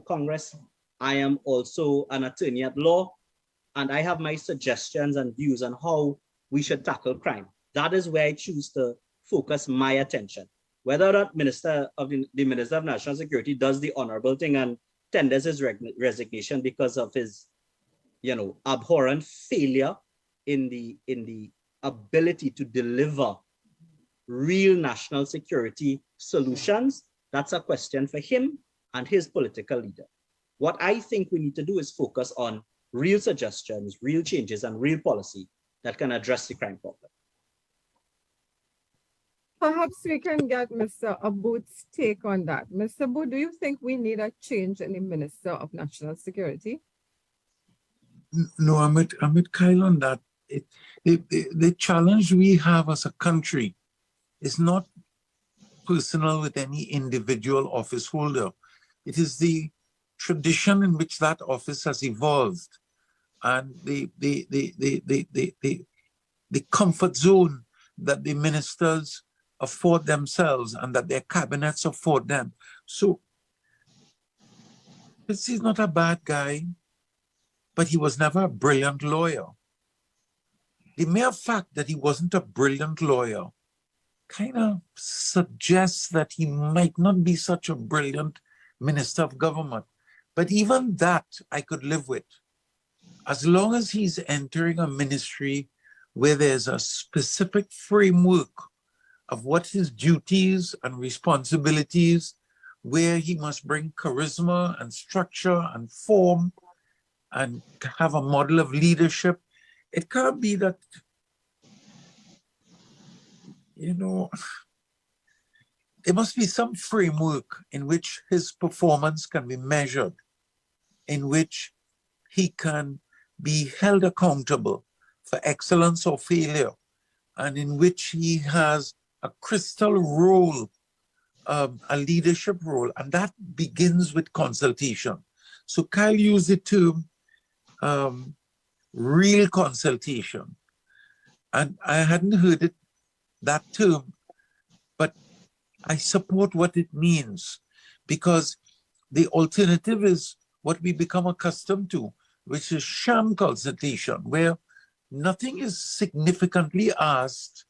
Congress. I am also an attorney at law, and I have my suggestions and views on how we should tackle crime. That is where I choose to focus my attention. Whether or not the Minister of National Security does the honorable thing and tenders his resignation because of his, abhorrent failure in the ability to deliver real national security solutions, that's a question for him and his political leader. What I think we need to do is focus on real suggestions, real changes, and real policy that can address the crime problem. Perhaps we can get Mr. Aboud's take on that. Mr. Aboud, do you think we need a change in the Minister of National Security? No, I'm with Kyle on that. The challenge we have as a country is not personal with any individual office holder. It is the tradition in which that office has evolved and the comfort zone that the ministers afford themselves and that their cabinets afford them. So this is not a bad guy, but he was never a brilliant lawyer. The mere fact that he wasn't a brilliant lawyer kind of suggests that he might not be such a brilliant minister of government. But even that I could live with. As long as he's entering a ministry where there's a specific framework of what his duties and responsibilities, where he must bring charisma and structure and form and have a model of leadership. It can't be that, there must be some framework in which his performance can be measured, in which he can be held accountable for excellence or failure, and in which he has a crystal role, a leadership role, and that begins with consultation. So Kyle used the term real consultation, and I hadn't heard that term, but I support what it means, because the alternative is what we become accustomed to, which is sham consultation, where nothing is significantly asked.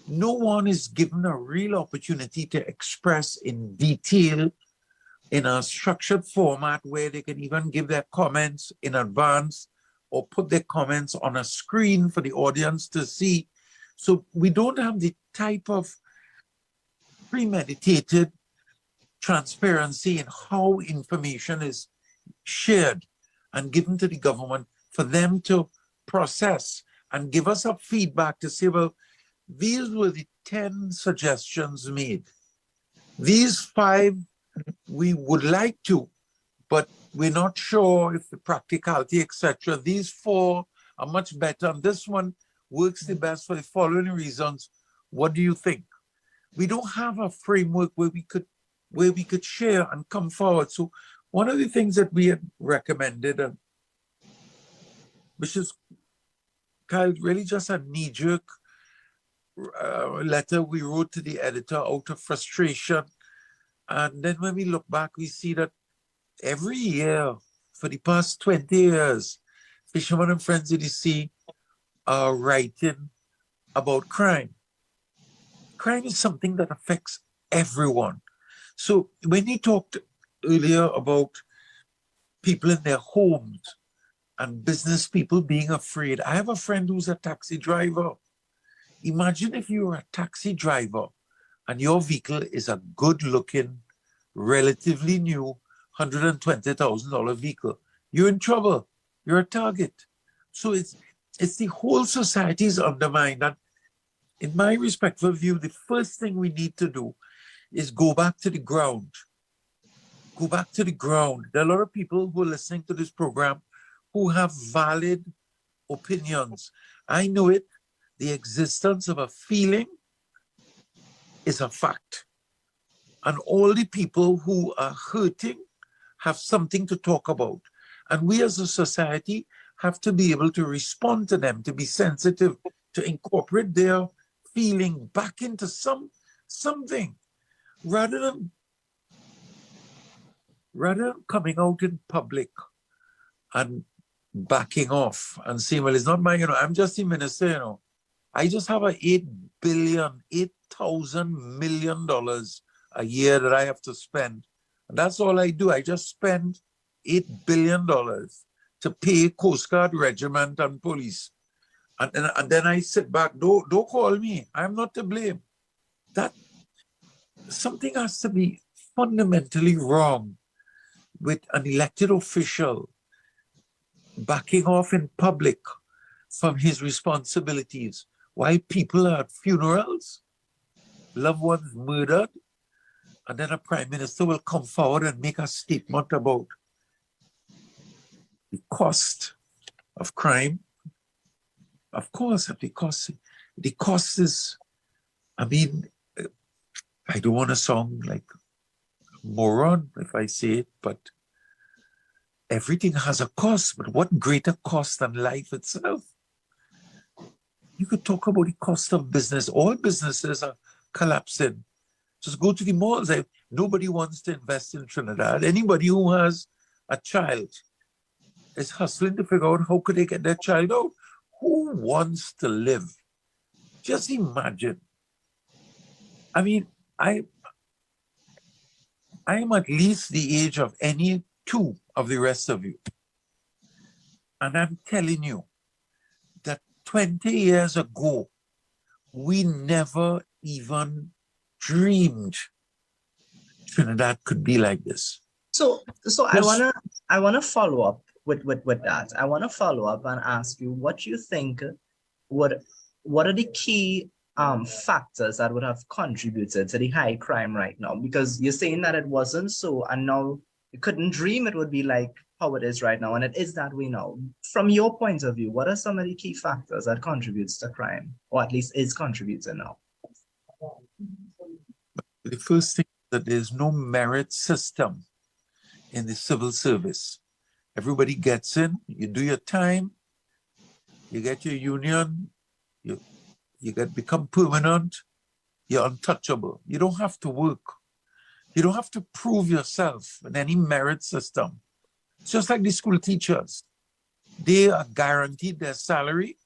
No one is given a real opportunity to express in detail in a structured format where they can even give their comments in advance or put their comments on a screen for the audience to see. So we don't have the type of premeditated transparency in how information is shared and given to the government for them to process and give us a feedback to say, well, these were the 10 suggestions made. These 5 we would like to, but we're not sure if the practicality, etc. These 4 are much better, and this one works the best for the following reasons. What do you think? We don't have a framework where we could share and come forward. So one of the things that we had recommended, which is Kyle, really just a knee-jerk letter we wrote to the editor out of frustration. And then when we look back, we see that every year for the past 20 years, Fishermen and Friends of the Sea are writing about crime. Crime is something that affects everyone. So when you talked earlier about people in their homes and business people being afraid, I have a friend who's a taxi driver. Imagine if you were a taxi driver and your vehicle is a good-looking, relatively new $120,000 vehicle. You're in trouble. You're a target. So it's the whole society is undermined. And in my respectful view, the first thing we need to do is go back to the ground. Go back to the ground. There are a lot of people who are listening to this program who have valid opinions. I know it. The existence of a feeling is a fact. And all the people who are hurting have something to talk about. And we as a society have to be able to respond to them, to be sensitive, to incorporate their feeling back into something, rather rather than coming out in public and backing off and saying, well, it's not my, I'm just the minister, I just have $8,000,000,000 a year that I have to spend. And that's all I do. I just spend $8 billion to pay Coast Guard regiment and police. And then I sit back, don't call me. I'm not to blame. That something has to be fundamentally wrong with an elected official backing off in public from his responsibilities while people are at funerals, loved ones murdered, and then a prime minister will come forward and make a statement about the cost of crime. Of course, the cost is, I mean, I don't want to sound like a moron if I say it, but everything has a cost. But what greater cost than life itself? You could talk about the cost of business. All businesses are collapsing. Just go to the malls. Nobody wants to invest in Trinidad. Anybody who has a child is hustling to figure out how could they get their child out. Who wants to live? Just imagine. I mean, I am at least the age of any two of the rest of you. And I'm telling you that 20 years ago, we never even dreamed Trinidad could be like this. So I wanna follow up with that. I want to follow up and ask you what you think what are the key factors that would have contributed to the high crime right now? Because you're saying that it wasn't so, and now you couldn't dream it would be like how it is right now, and it is that way now. From your point of view, what are some of the key factors that contributes to crime, or at least is contributing now? The first thing is that there's no merit system in the civil service. Everybody gets in, you do your time, you get your union, you become permanent, you're untouchable. You don't have to work. You don't have to prove yourself in any merit system. It's just like the school teachers. They are guaranteed their salary,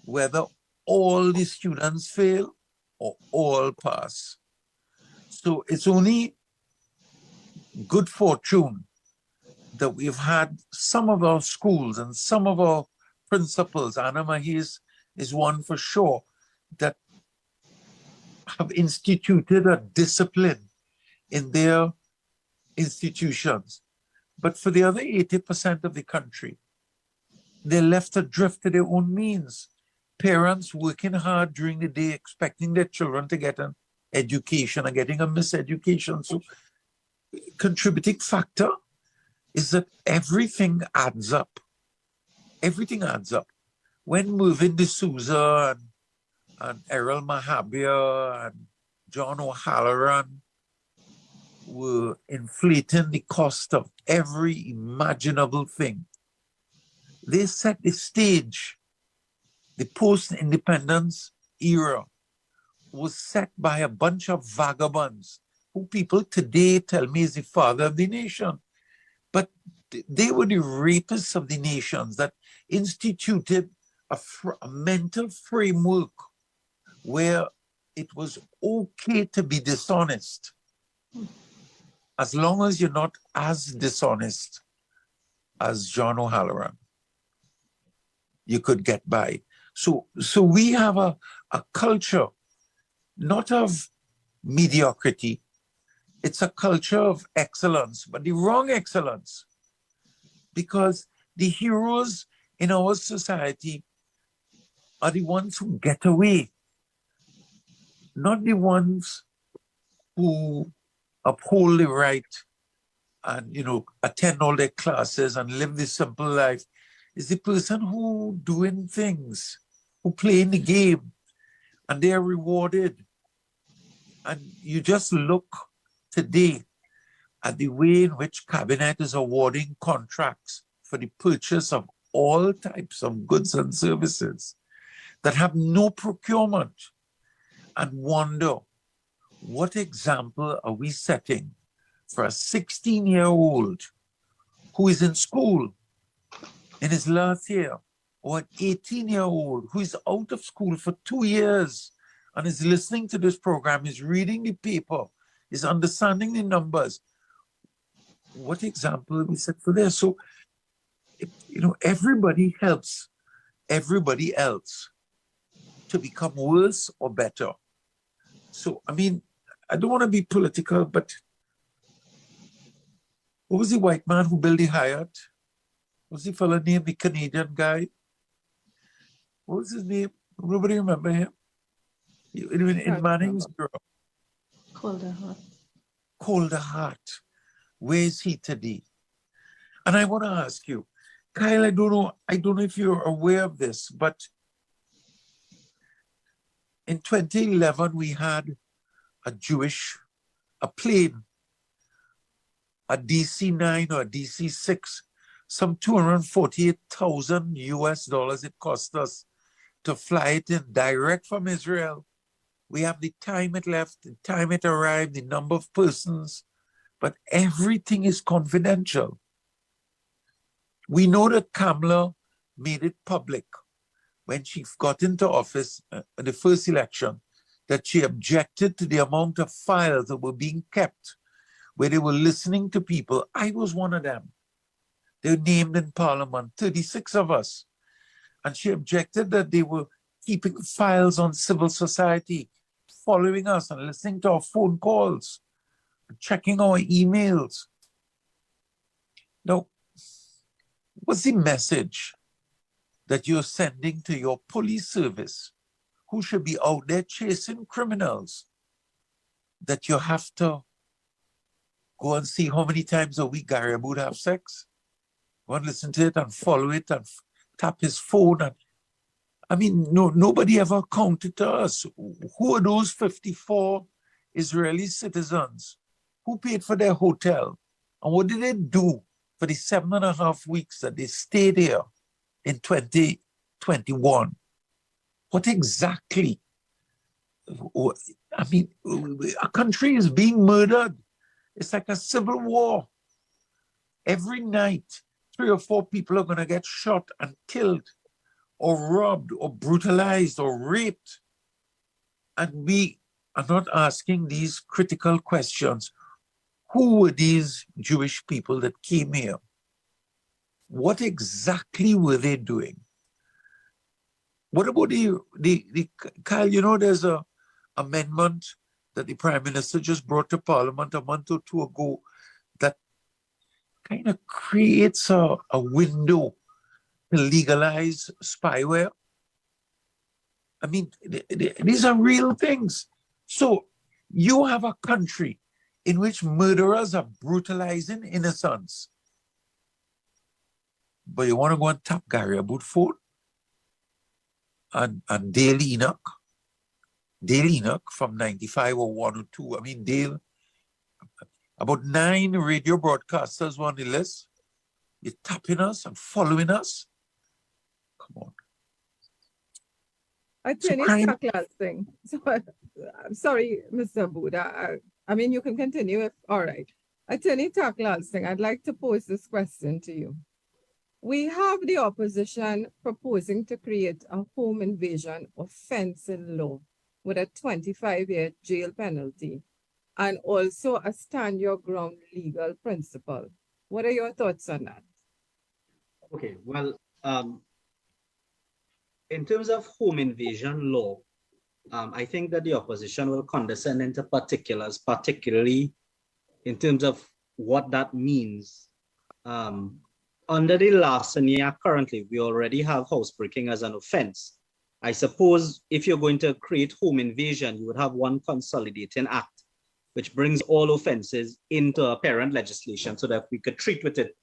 whether all the students fail or all pass. So it's only good fortune that we've had some of our schools and some of our principals, Anna Mahis is one for sure, that have instituted a discipline in their institutions. But for the other 80% of the country, they're left adrift to their own means. Parents working hard during the day, expecting their children to get an education and getting a miseducation. So contributing factor is that everything adds up. Everything adds up. When Mervyn D'Souza and Errol Mahabir and John O'Halloran were inflating the cost of every imaginable thing, they set the stage. The post-independence era was set by a bunch of vagabonds who people today tell me is the father of the nation. But they were the rapists of the nations that instituted a mental framework where it was okay to be dishonest, as long as you're not as dishonest as John O'Halloran. You could get by. So we have a culture, not of mediocrity. It's a culture of excellence, but the wrong excellence. Because the heroes in our society are the ones who get away, not the ones who uphold the right and, attend all their classes and live this simple life. It's the person who doing things, who play in the game, and they are rewarded. And you just look today at the way in which Cabinet is awarding contracts for the purchase of all types of goods and services that have no procurement, and wonder, what example are we setting for a 16-year-old who is in school in his last year, or an 18-year-old who is out of school for 2 years and is listening to this program, is reading the paper, is understanding the numbers? What example have we set for this? So, you know, everybody helps everybody else to become worse or better. So, I mean, I don't want to be political, but what was the white man who built the Hyatt? What was the fellow named, the Canadian guy? What was his name? Nobody remember him? In Manning's Bureau. 𝗙𝗜𝗚𝗏. Where is he today? And I want to ask you, Kyle, I don't know if you're aware of this, but in 2011, we had a plane, a DC-9 or a DC-6, some $248,000 it cost us to fly it in direct from Israel. We have the time it left, the time it arrived, the number of persons, but everything is confidential. We know that Kamala made it public when she got into office in the first election, that she objected to the amount of files that were being kept, where they were listening to people. I was one of them. They were named in Parliament, 36 of us. And she objected that they were keeping files on civil society, following us and listening to our phone calls, checking our emails. Now, what's the message that you're sending to your police service, who should be out there chasing criminals, that you have to go and see how many times a week 𝗙𝗓𝗓 would have sex? Go and listen to it and follow it and tap his phone. And I mean, nobody ever counted to us. Who are those 54 Israeli citizens who paid for their hotel? And what did they do for the 7.5 weeks that they stayed here in 2021? What exactly? I mean, a country is being murdered. It's like a civil war. Every night, 3 or 4 people are going to get shot and killed, or robbed, or brutalized, or raped. And we are not asking these critical questions. Who were these Jewish people that came here? What exactly were they doing? What about Kyle, you know, there's an amendment that the Prime Minister just brought to Parliament a month or 2 ago that kind of creates a window to legalize spyware. I mean, these are real things. So you have a country in which murderers are brutalizing innocents, but you want to go and tap 𝗙𝗓𝗓 phone and Dale Enoch from 95 or 102. I mean, Dale, about 9 radio broadcasters were on the list. You're tapping us and following us. Come on. Attorney thing. So, I'm sorry, Mr. Buddha. I mean, you can continue if, all right. Attorney thing, I'd like to pose this question to you. We have the opposition proposing to create a home invasion offense in law with a 25-year jail penalty and also a stand your ground legal principle. What are your thoughts on that? Okay, well, in terms of home invasion law, I think that the opposition will condescend into particulars, particularly in terms of what that means. Under the larceny Act currently, we already have housebreaking as an offense. I suppose if you're going to create home invasion, you would have one consolidating act, which brings all offenses into a parent legislation so that we could treat with it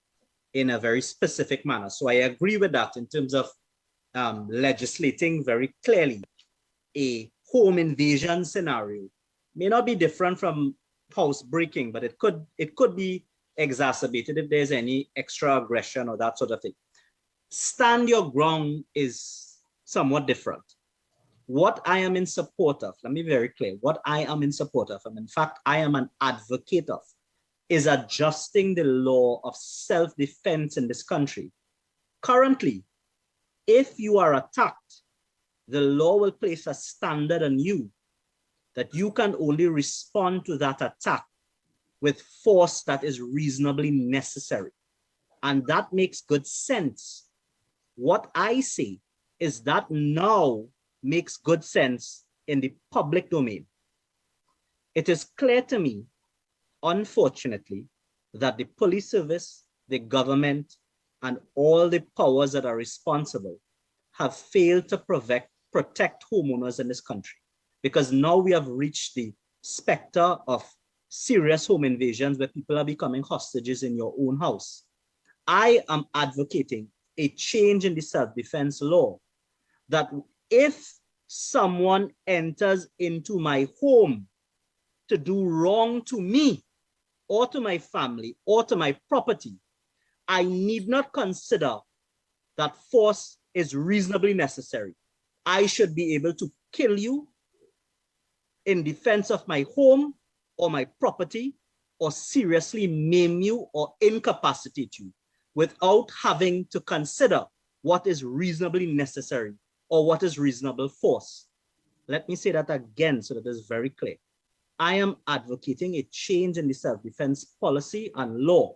in a very specific manner. So I agree with that in terms of legislating very clearly a home invasion scenario. May not be different from housebreaking, but it could be exacerbated if there's any extra aggression or that sort of thing. Stand your ground is somewhat different. What I am in support of, let me be very clear, what I am in support of, and in fact, I am an advocate of, is adjusting the law of self-defense in this country. Currently, if you are attacked, the law will place a standard on you that you can only respond to that attack with force that is reasonably necessary. And that makes good sense. What I say is that now makes good sense in the public domain. It is clear to me, unfortunately, that the police service, the government, and all the powers that are responsible have failed to protect homeowners in this country, because now we have reached the specter of serious home invasions where people are becoming hostages in your own house. I am advocating a change in the self-defense law, that if someone enters into my home to do wrong to me or to my family or to my property, I need not consider that force is reasonably necessary. I should be able to kill you in defense of my home or my property, or seriously maim you or incapacitate you without having to consider what is reasonably necessary or what is reasonable force. Let me say that again so that it is very clear. I am advocating a change in the self-defense policy and law,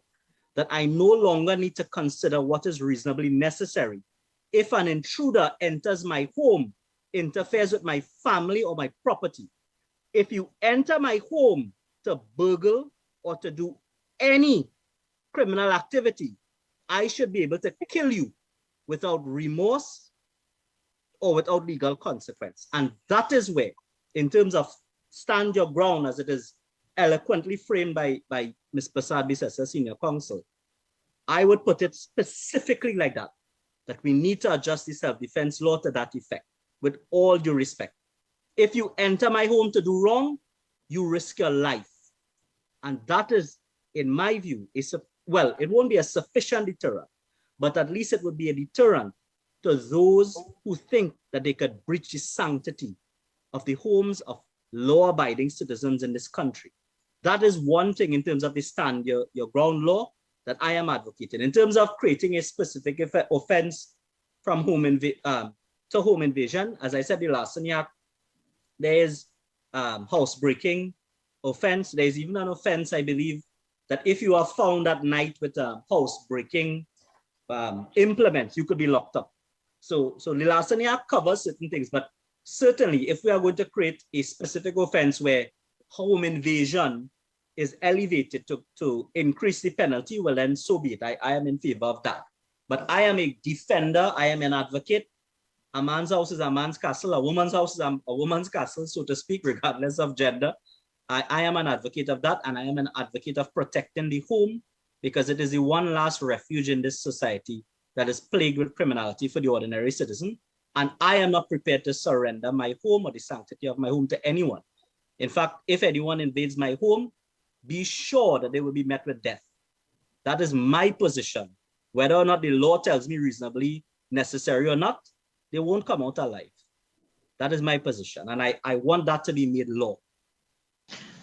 that I no longer need to consider what is reasonably necessary. If an intruder enters my home, interferes with my family or my property, if you enter my home to burgle or to do any criminal activity, I should be able to kill you without remorse or without legal consequence. And that is where, in terms of stand your ground, as it is eloquently framed by Ms. Mpho-Bisesa, Senior Counsel, I would put it specifically like that, that we need to adjust the self-defense law to that effect, with all due respect. If you enter my home to do wrong, you risk your life. And that is, in my view, well, it won't be a sufficient deterrent, but at least it would be a deterrent to those who think that they could breach the sanctity of the homes of law-abiding citizens in this country. That is one thing in terms of the stand your ground law that I am advocating. In terms of creating a specific offense from to home invasion, as I said, the 𝗓𝗛𝗒 Act, there is housebreaking offense. There's even an offense, I believe, that if you are found at night with housebreaking implements, you could be locked up. So the 𝗓𝗛𝗒 Act covers certain things, but certainly if we are going to create a specific offense where home invasion is elevated to increase the penalty, well then so be it. I am in favor of that. But I am a defender, I am an advocate. A man's house is a man's castle, a woman's house is a woman's castle, so to speak, regardless of gender. I am an advocate of that, and I am an advocate of protecting the home, because it is the one last refuge in this society that is plagued with criminality for the ordinary citizen. And I am not prepared to surrender my home or the sanctity of my home to anyone. In fact, if anyone invades my home, be sure that they will be met with death. That is my position. Whether or not the law tells me reasonably necessary or not, they won't come out alive. That is my position. And I want that to be made law.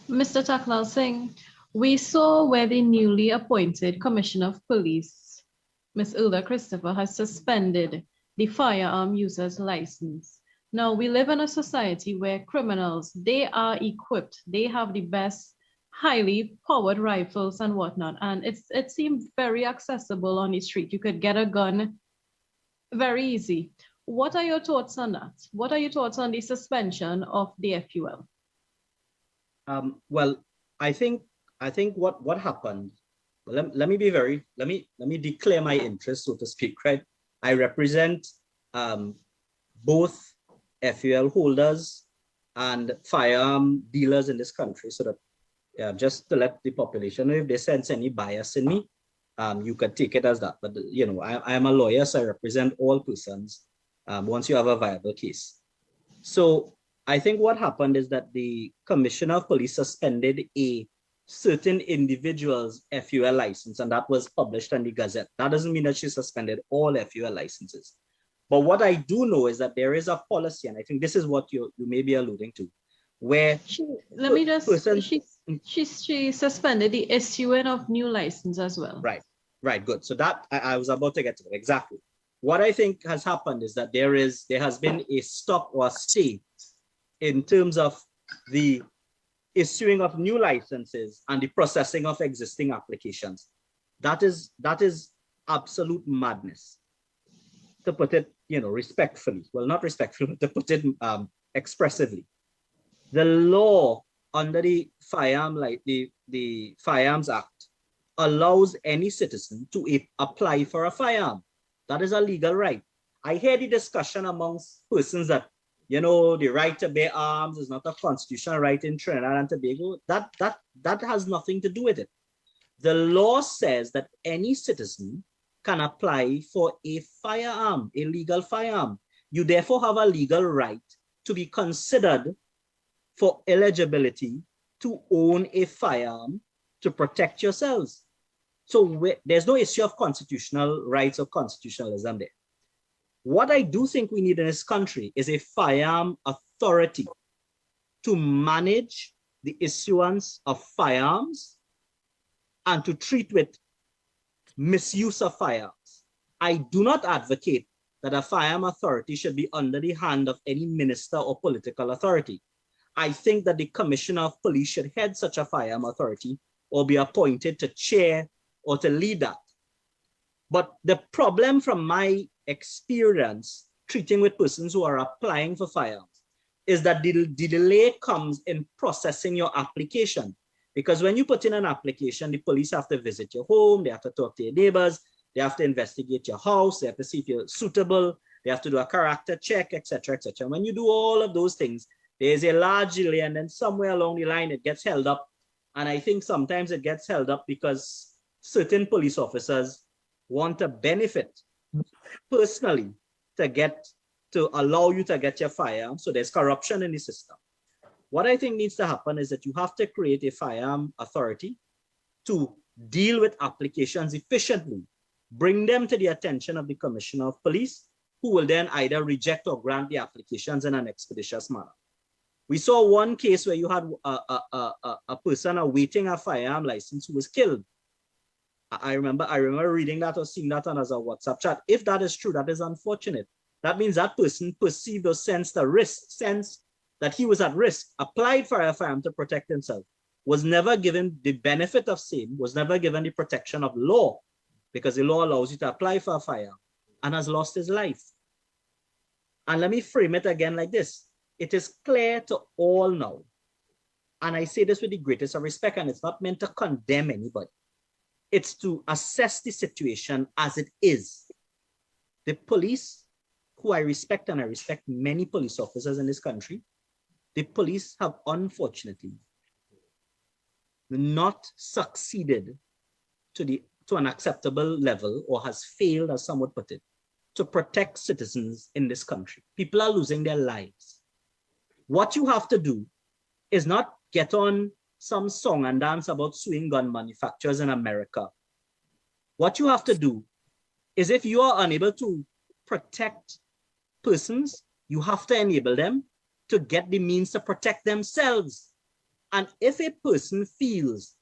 Mr. Taklal Singh, we saw where the newly appointed Commissioner of Police, Ms. Ula Christopher, has suspended the firearm user's license. Now, we live in a society where criminals, they are equipped, they have the best highly powered rifles and whatnot, and it seemed very accessible on the street. You could get a gun very easy. What are your thoughts on that? What are your thoughts on the suspension of the FUL? Well, I think what happened. Let me declare my interest, so to speak. Right, I represent both FUL holders and firearm dealers in this country, so that just to let the population know, if they sense any bias in me, you could take it as that. But you know, I am a lawyer, so I represent all persons. Once you have a viable case. So I think what happened is that the Commissioner of Police suspended a certain individual's FUL license, and that was published in the Gazette. That doesn't mean that she suspended all FUL licenses. But what I do know is that there is a policy, and I think this is what you may be alluding to, where She suspended the issuing of new license as well. Right, good. So that I was about to get to it, exactly. What I think has happened is that there has been a stop or stay in terms of the issuing of new licenses and the processing of existing applications. That is absolute madness, to put it, respectfully. Well, not respectfully, but to put it expressively. The law under the the Firearms Act allows any citizen to apply for a firearm. That is a legal right. I hear the discussion amongst persons that, the right to bear arms is not a constitutional right in Trinidad and Tobago. That has nothing to do with it. The law says that any citizen can apply for a firearm, a legal firearm. You therefore have a legal right to be considered for eligibility to own a firearm to protect yourselves. So there's no issue of constitutional rights or constitutionalism there. What I do think we need in this country is a firearm authority to manage the issuance of firearms and to treat with misuse of firearms. I do not advocate that a firearm authority should be under the hand of any minister or political authority. I think that the Commissioner of Police should head such a firearm authority or be appointed to chair or to lead that. But the problem from my experience treating with persons who are applying for firearms is that the delay comes in processing your application. Because when you put in an application, the police have to visit your home, they have to talk to your neighbors, they have to investigate your house, they have to see if you're suitable, they have to do a character check, etc., etc. When you do all of those things, there's a large delay, and then somewhere along the line, it gets held up. And I think sometimes it gets held up because certain police officers want to benefit personally to allow you to get your firearm. So there's corruption in the system. What I think needs to happen is that you have to create a firearm authority to deal with applications efficiently, bring them to the attention of the Commissioner of Police, who will then either reject or grant the applications in an expeditious manner. We saw one case where you had a person awaiting a firearm license who was killed. I remember reading that or seeing that on as a WhatsApp chat. If that is true, that is unfortunate. That means that person perceived or sensed the risk, sensed that he was at risk, applied for a firearm to protect himself, was never given the benefit of same, was never given the protection of law, because the law allows you to apply for a firearm, and has lost his life. And let me frame it again like this. It is clear to all now, and I say this with the greatest of respect, and it's not meant to condemn anybody. It's to assess the situation as it is. The police, who I respect, and I respect many police officers in this country, the police have unfortunately not succeeded to an acceptable level, or has failed, as some would put it, to protect citizens in this country. People are losing their lives. What you have to do is not get on some song and dance about suing gun manufacturers in America. What you have to do is, if you are unable to protect persons, you have to enable them to get the means to protect themselves. And if a person feels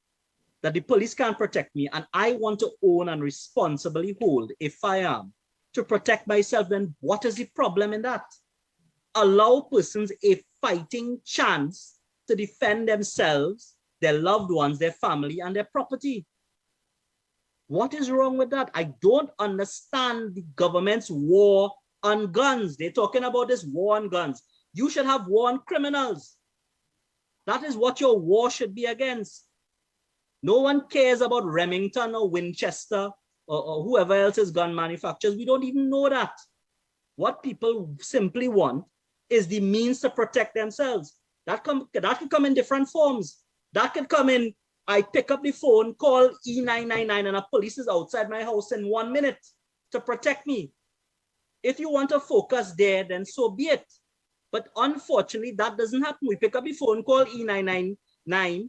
that the police can't protect me and I want to own and responsibly hold a firearm to protect myself, then what is the problem in that? Allow persons a fighting chance to defend themselves, their loved ones, their family, and their property. What is wrong with that? I don't understand the government's war on guns. They're talking about this war on guns. You should have war on criminals. That is what your war should be against. No one cares about Remington or Winchester or whoever else's gun manufacturers. We don't even know that. What people simply want is the means to protect themselves. That could come in different forms. That could come in, I pick up the phone, call E999, and a police is outside my house in 1 minute to protect me. If you want to focus there, then so be it. But unfortunately, that doesn't happen. We pick up the phone, call E999,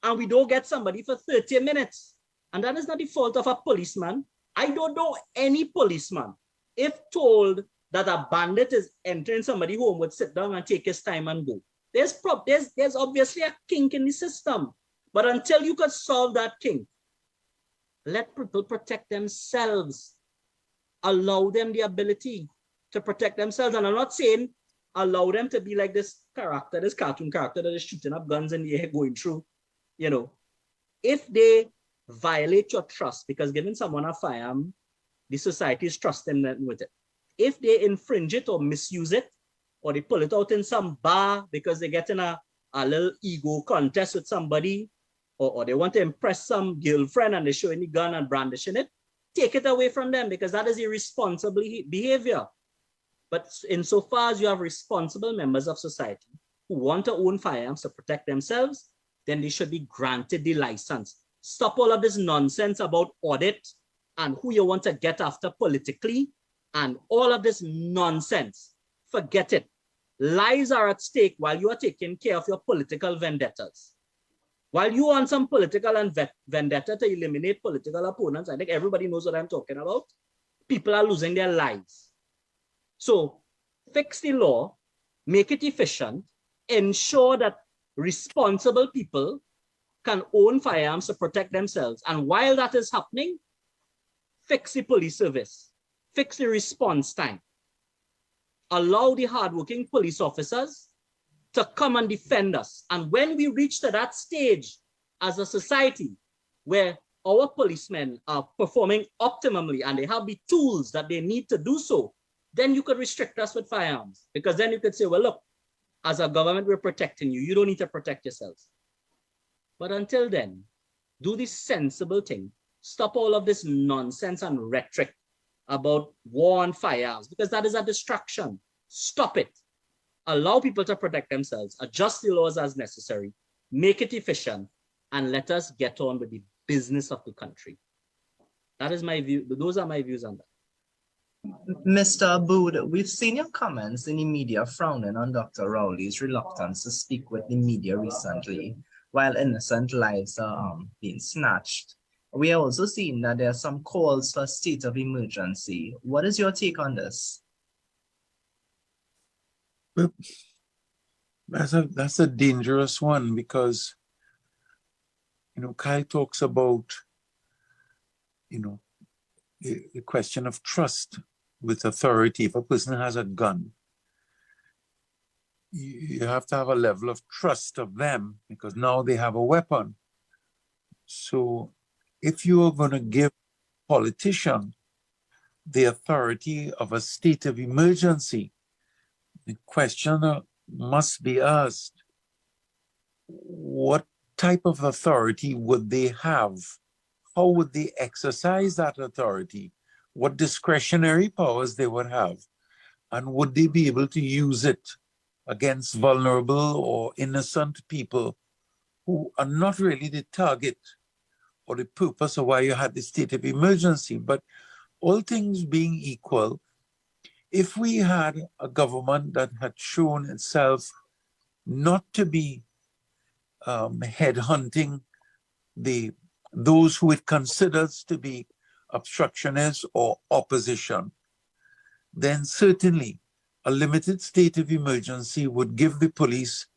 and we don't get somebody for 30 minutes. And that is not the fault of a policeman. I don't know any policeman, if told that a bandit is entering somebody's home, would sit down and take his time and go. There's obviously a kink in the system. But until you could solve that kink, let people protect themselves. Allow them the ability to protect themselves. And I'm not saying allow them to be like this character, this cartoon character that is shooting up guns in the air going through, you know. If they violate your trust, because giving someone a firearm, the society is trusting them with it. If they infringe it or misuse it, or they pull it out in some bar because they get in a little ego contest with somebody, or they want to impress some girlfriend and they're showing the gun and brandishing it, take it away from them, because that is irresponsible behavior. But insofar as you have responsible members of society who want to own firearms to protect themselves, then they should be granted the license. Stop all of this nonsense about audit and who you want to get after politically and all of this nonsense. Forget it. Lives are at stake while you are taking care of your political vendettas. While you want some political vendetta to eliminate political opponents, I think everybody knows what I'm talking about. People are losing their lives. So fix the law, make it efficient, ensure that responsible people can own firearms to protect themselves. And while that is happening, fix the police service, fix the response time. Allow the hardworking police officers to come and defend us. And when we reach to that stage as a society where our policemen are performing optimally and they have the tools that they need to do so, then you could restrict us with firearms. Because then you could say, well, look, as a government, we're protecting you. You don't need to protect yourselves. But until then, do the sensible thing. Stop all of this nonsense and rhetoric about war on firearms, because that is a distraction. Stop it. Allow people to protect themselves, adjust the laws as necessary, make it efficient, and let us get on with the business of the country. That is my view. Those are my views on that. Mr. Abood, we've seen your comments in the media frowning on Dr. Rowley's reluctance to speak with the media recently, while innocent lives are being snatched. We are also seeing that there are some calls for a state of emergency. What is your take on this? Well, that's a dangerous one, because, you know, Kai talks about, you know, the question of trust with authority. If a person has a gun, you have to have a level of trust of them, because now they have a weapon. So if you are going to give a politician the authority of a state of emergency, the question must be asked, what type of authority would they have? How would they exercise that authority? What discretionary powers they would have? And would they be able to use it against vulnerable or innocent people who are not really the target or the purpose of why you had the state of emergency? But all things being equal, if we had a government that had shown itself not to be headhunting those who it considers to be obstructionists or opposition, then certainly a limited state of emergency would give the police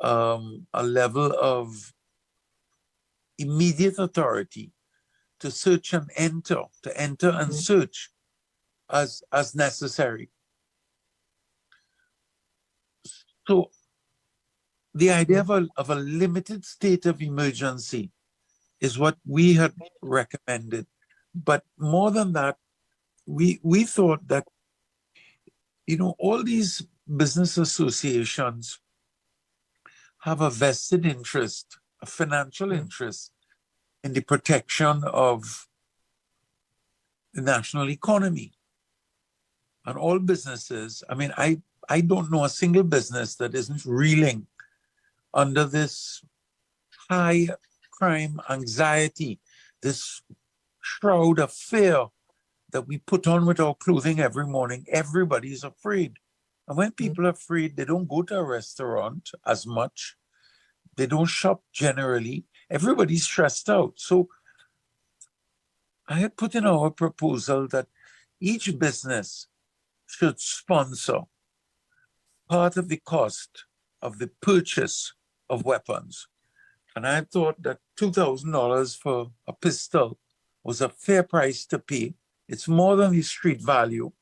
a level of immediate authority to search and enter, and search as necessary. So the idea of a limited state of emergency is what we had recommended. But more than that, we thought that, you know, all these business associations have a vested interest, a financial interest in the protection of the national economy. And all businesses, I mean, I don't know a single business that isn't reeling under this high crime anxiety, this shroud of fear that we put on with our clothing every morning. Everybody's afraid. And when people are afraid, they don't go to a restaurant as much. They don't shop generally. Everybody's stressed out. So I had put in our proposal that each business should sponsor part of the cost of the purchase of weapons. And I thought that $2,000 for a pistol was a fair price to pay. It's more than the street value.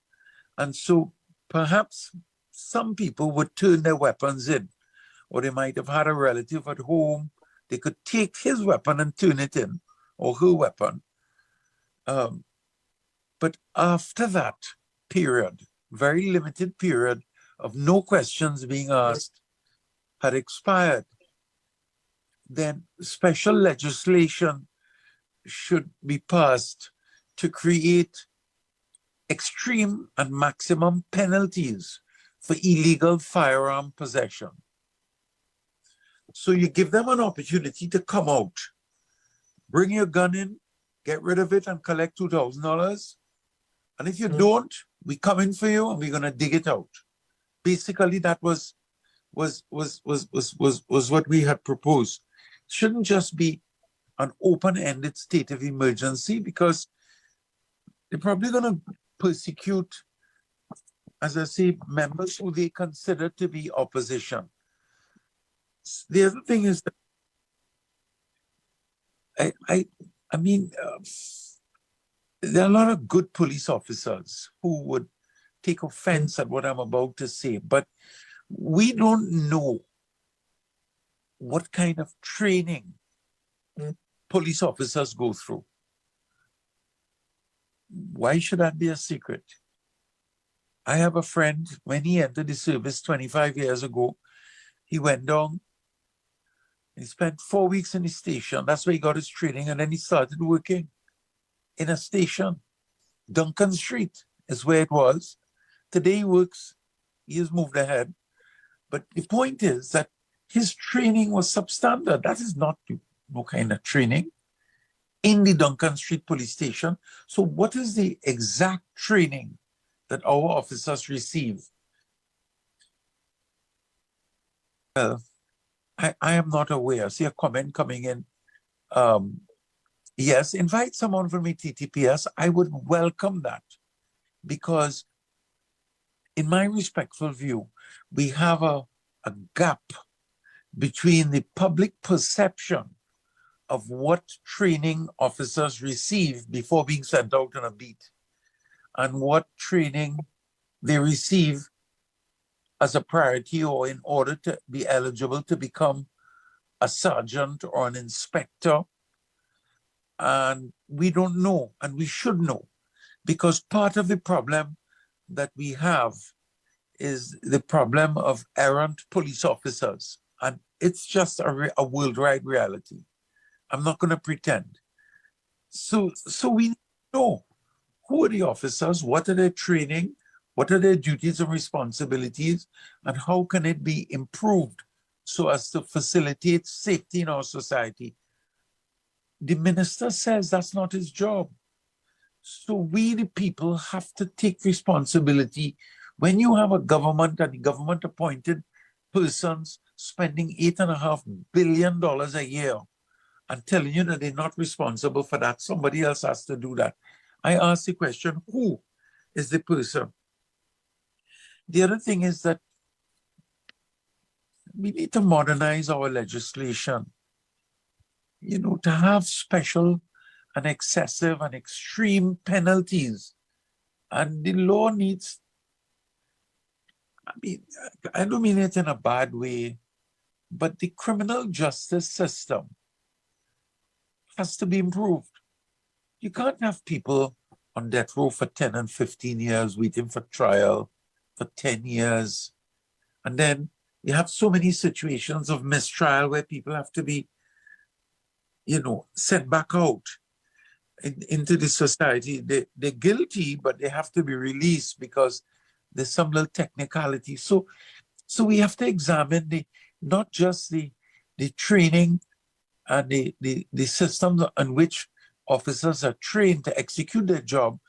And so perhaps some people would turn their weapons in, or they might have had a relative at home. They could take his weapon and turn it in, or her weapon. But after that period, very limited period of no questions being asked had expired, then special legislation should be passed to create extreme and maximum penalties for illegal firearm possession. So you give them an opportunity to come out, bring your gun in, get rid of it and collect $2,000. And if you don't, we come in for you and we're gonna dig it out. Basically, that was what we had proposed. It shouldn't just be an open-ended state of emergency, because they're probably gonna persecute, as I say, members who they consider to be opposition. The other thing is that I mean, there are a lot of good police officers who would take offense at what I'm about to say, but we don't know what kind of training police officers go through. Why should that be a secret? I have a friend, when he entered the service 25 years ago, he went down, he spent 4 weeks in the station. That's where he got his training, and then he started working in a station. Duncan Street is where it was. Today he works, he has moved ahead. But the point is that his training was substandard. That is not no kind of training in the Duncan Street police station. So what is the exact training that our officers receive? Well, I am not aware. I see a comment coming in. Yes, invite someone from the TTPS. I would welcome that, because in my respectful view, we have a gap between the public perception of what training officers receive before being sent out on a beat and what training they receive as a priority or in order to be eligible to become a sergeant or an inspector. And we don't know, and we should know, because part of the problem that we have is the problem of errant police officers. And it's just a worldwide reality. I'm not going to pretend. So we know who are the officers, what are their training, what are their duties and responsibilities, and how can it be improved so as to facilitate safety in our society. The minister says that's not his job. So we, the people, have to take responsibility. When you have a government and the government-appointed persons spending $8.5 billion a year and telling you that they're not responsible for that, somebody else has to do that. I ask the question, who is the person? The other thing is that we need to modernize our legislation. You know, to have special and excessive and extreme penalties. And the law needs, I mean, I don't mean it in a bad way, but the criminal justice system has to be improved. You can't have people on death row for 10 and 15 years waiting for trial for 10 years. And then you have so many situations of mistrial where people have to be, you know, sent back out into the society. They're guilty, but they have to be released because there's some little technicality. So we have to examine not just the training and the systems on which officers are trained to execute their job,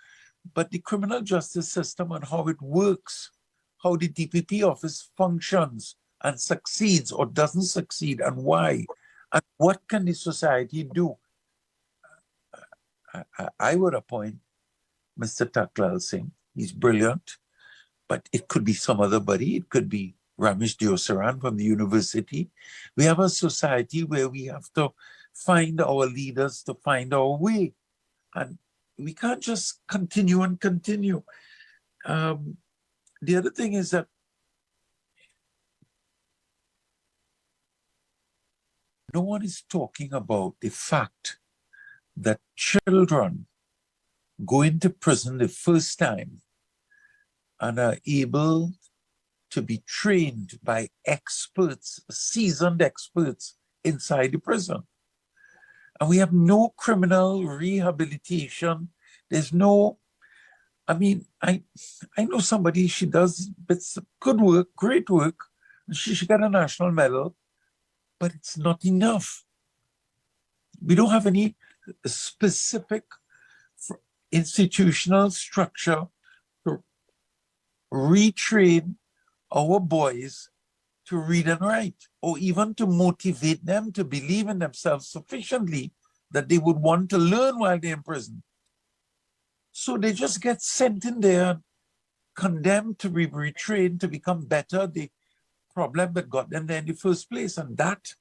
but the criminal justice system and how it works, how the DPP office functions and succeeds or doesn't succeed, and why. And what can the society do? I would appoint Mr. 𝗙𝗏𝗚𝗛𝗒. He's brilliant, but it could be some other buddy. It could be Ramesh Diosaran from the university. We have a society where we have to find our leaders to find our way. And we can't just continue and continue. The other thing is that no one is talking about the fact that children go into prison the first time and are able to be trained by experts, seasoned experts inside the prison. And we have no criminal rehabilitation. There's no, I mean, I know somebody, she does bits of good work, great work, and she should get a national medal, but it's not enough. We don't have any specific institutional structure to retrain our boys to read and write, or even to motivate them to believe in themselves sufficiently that they would want to learn while they're in prison. So they just get sent in there, condemned to be retrained to become better, the problem that got them there in the first place. And that,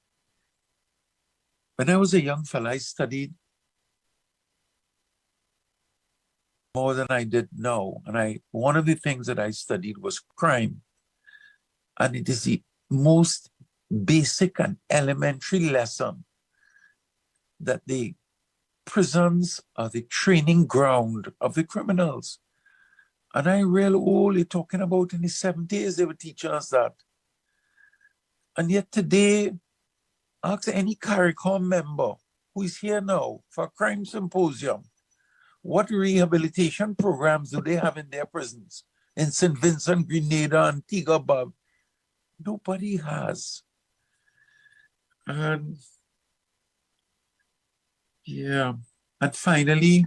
when I was a young fella, I studied more than I did now. And one of the things that I studied was crime. And it is the most basic and elementary lesson that the prisons are the training ground of the criminals. And I real old, you're talking about in the 70s, they were teaching us that. And yet today, ask any CARICOM member who is here now for a crime symposium, what rehabilitation programs do they have in their prisons? In St. Vincent, Grenada, Antigua, Barbuda? Nobody has. And yeah, and finally,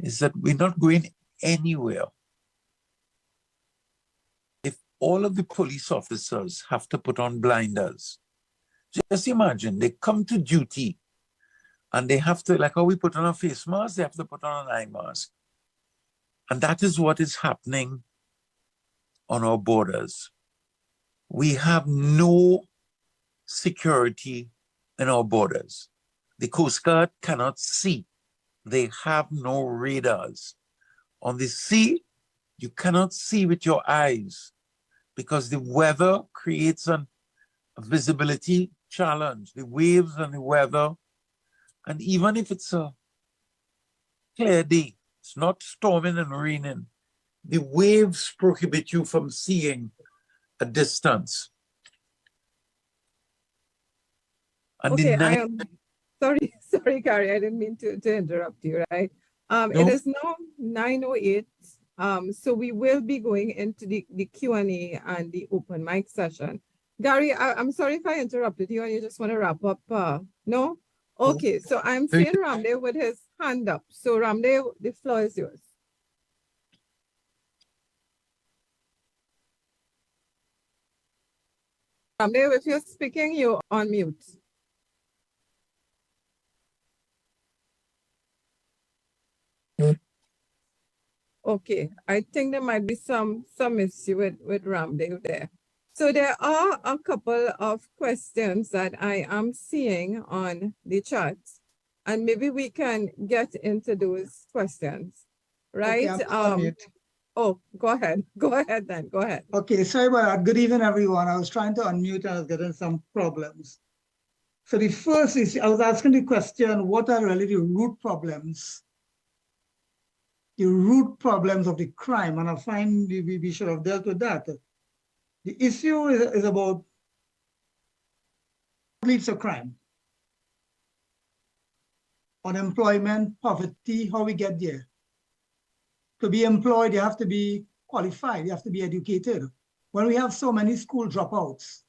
is that we're not going anywhere if all of the police officers have to put on blinders. Just imagine, they come to duty and they have to, like how we put on a face mask, they have to put on an eye mask. And that is what is happening on our borders. We have no security in our borders. The Coast Guard cannot see. They have no radars. On the sea, you cannot see with your eyes because the weather creates a visibility challenge, the waves and the weather. And even if it's a clear day, it's not storming and raining, the waves prohibit you from seeing a distance. And okay, I am sorry, Carrie, I didn't mean to interrupt you, right? No. It is now 9:08. So we will be going into the Q&A and the open mic session. Gary, I'm sorry if I interrupted you and you just want to wrap up. No? Okay, so I'm seeing Ramdev with his hand up. So Ramdev, the floor is yours. Ramdev, if you're speaking, you're on mute. Okay, I think there might be some issue with Ramdev there. So there are a couple of questions that I am seeing on the chat, and maybe we can get into those questions, right? Okay, oh, go ahead then, go ahead. Okay, sorry about that. Good evening, everyone. I was trying to unmute and I was getting some problems. So the first is, I was asking the question, what are really the root problems? The root problems of the crime, and I find we should have dealt with that. The issue is about what leads to crime. Unemployment, poverty, how we get there. To be employed, you have to be qualified, you have to be educated. When we have so many school dropouts,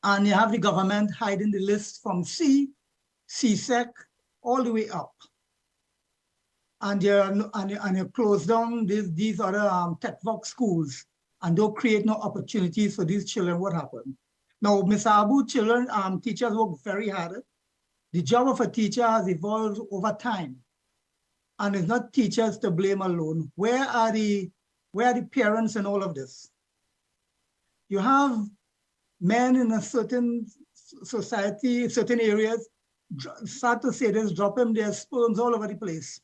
and you have the government hiding the list from CSEC, all the way up. And you close down these other tech vox schools and don't create no opportunities for these children. What happened? Now, Mr. Abu, teachers work very hard. The job of a teacher has evolved over time. And it's not teachers to blame alone. Where are the Where are the parents in all of this? You have men in a certain society, certain areas, start to say this, dropping their sperms all over the place.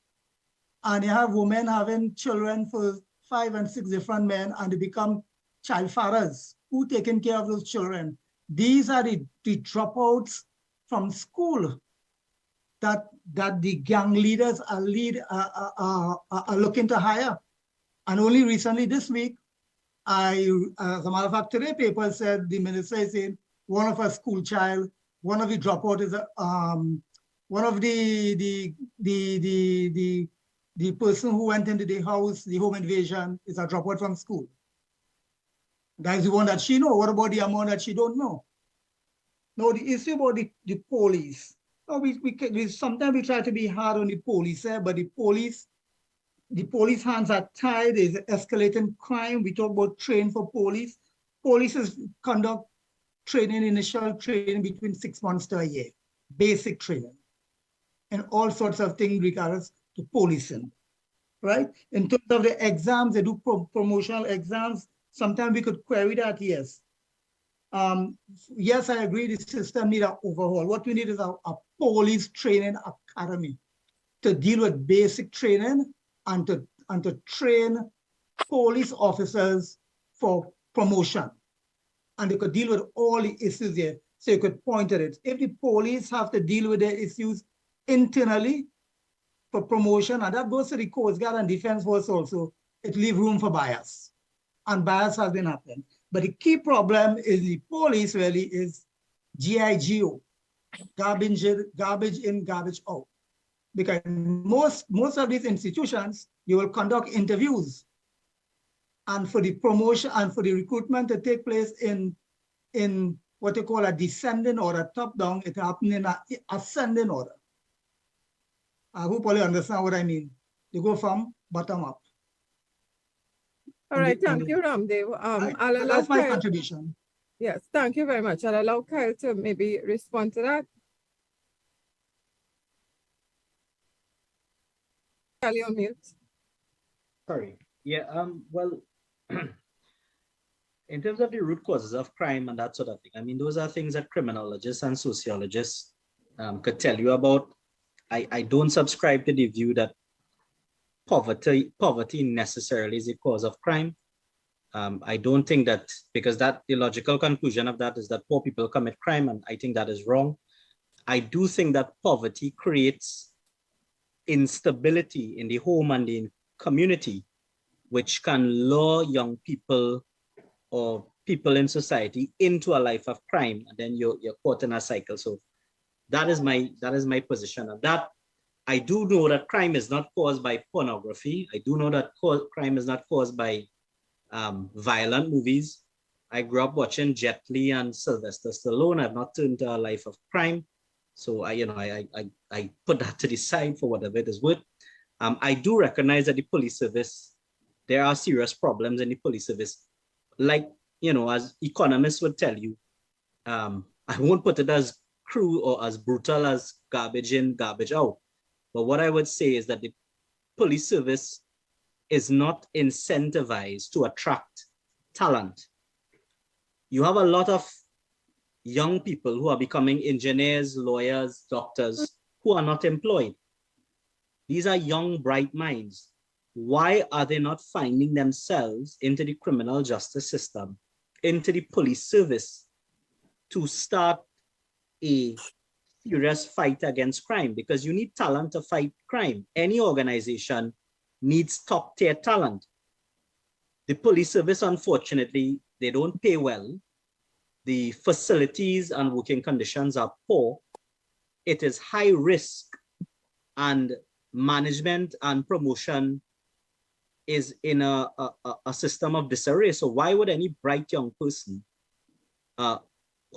And you have women having children for 5 and 6 different men, and they become child fathers. Who taking care of those children? These are the dropouts from school that the gang leaders are looking to hire. And only recently this week, as a matter of fact, today paper said the minister is saying one of our school child, one of the dropout is one of the person who went into the house, the home invasion, is a dropout from school. That is the one that she know. What about the amount that she don't know? No, the issue about the police. Oh, sometimes we try to be hard on the police, but the police hands are tied. There's escalating crime. We talk about train for police. Police conduct training, initial training between 6 months to a year, basic training, and all sorts of things regarding to policing, right? In terms of the exams, they do promotional exams. Sometimes we could query that, yes. Yes, I agree, the system needs an overhaul. What we need is a police training academy to deal with basic training and to train police officers for promotion. And they could deal with all the issues there. So you could point at it. If the police have to deal with their issues internally for promotion, and that goes to the Coast Guard and Defense Force also, it leaves room for bias. And bias has been happening. But the key problem is the police really is GIGO, garbage in, garbage out. Because most of these institutions, you will conduct interviews. And for the promotion and for the recruitment to take place in what they call a descending order, top down, it happens in an ascending order. I hope all you understand what I mean. You go from bottom up. All right, thank you, Ramdev. That's my contribution. Yes, thank you very much. I'll allow Kyle to maybe respond to that. Kyle, you're on mute. Sorry. Yeah, well, in terms of the root causes of crime and that sort of thing, I mean, those are things that criminologists and sociologists could tell you about. I don't subscribe to the view that poverty necessarily is a cause of crime. I don't think that, because the logical conclusion of that is that poor people commit crime, and I think that is wrong. I do think that poverty creates instability in the home and the community, which can lure young people or people in society into a life of crime, and then you're caught in a cycle. So that is my position on that. I do know that crime is not caused by pornography. I do know that crime is not caused by violent movies. I grew up watching Jet Li and Sylvester Stallone. I've not turned to a life of crime. So I put that to the side for whatever it is worth. I do recognize that the police service, there are serious problems in the police service. Like, as economists would tell you, I won't put it as cruel or as brutal as garbage in, garbage out. But what I would say is that the police service is not incentivized to attract talent. You have a lot of young people who are becoming engineers, lawyers, doctors, who are not employed. These are young, bright minds. Why are they not finding themselves into the criminal justice system, into the police service, to start a serious fight against crime? Because you need talent to fight crime. Any organization needs top-tier talent. The police service, unfortunately, they don't pay well. The facilities and working conditions are poor. It is high risk, and management and promotion is in a system of disarray. So why would any bright young person who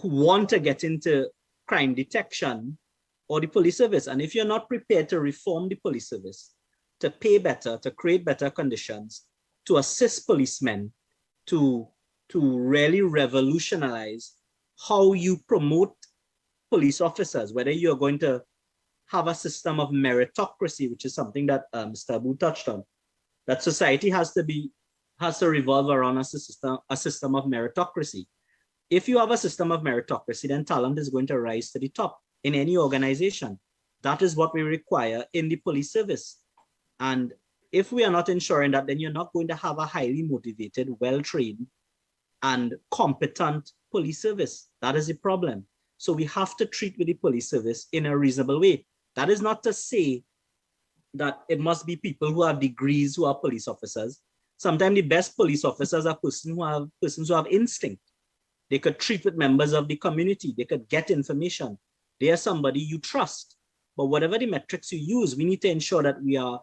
want to get into crime detection or the police service, and if you're not prepared to reform the police service, to pay better, to create better conditions, to assist policemen, to really revolutionize how you promote police officers, whether you're going to have a system of meritocracy, which is something that Mr. Abu touched on, that society has to be has to revolve around a system of meritocracy. If you have a system of meritocracy, then talent is going to rise to the top in any organization. That is what we require in the police service. And if we are not ensuring that, then you're not going to have a highly motivated, well-trained, and competent police service. That is the problem. So we have to treat with the police service in a reasonable way. That is not to say that it must be people who have degrees who are police officers. Sometimes the best police officers are persons who have instinct. They could treat with members of the community. They could get information. They are somebody you trust. But whatever the metrics you use, we need to ensure that we are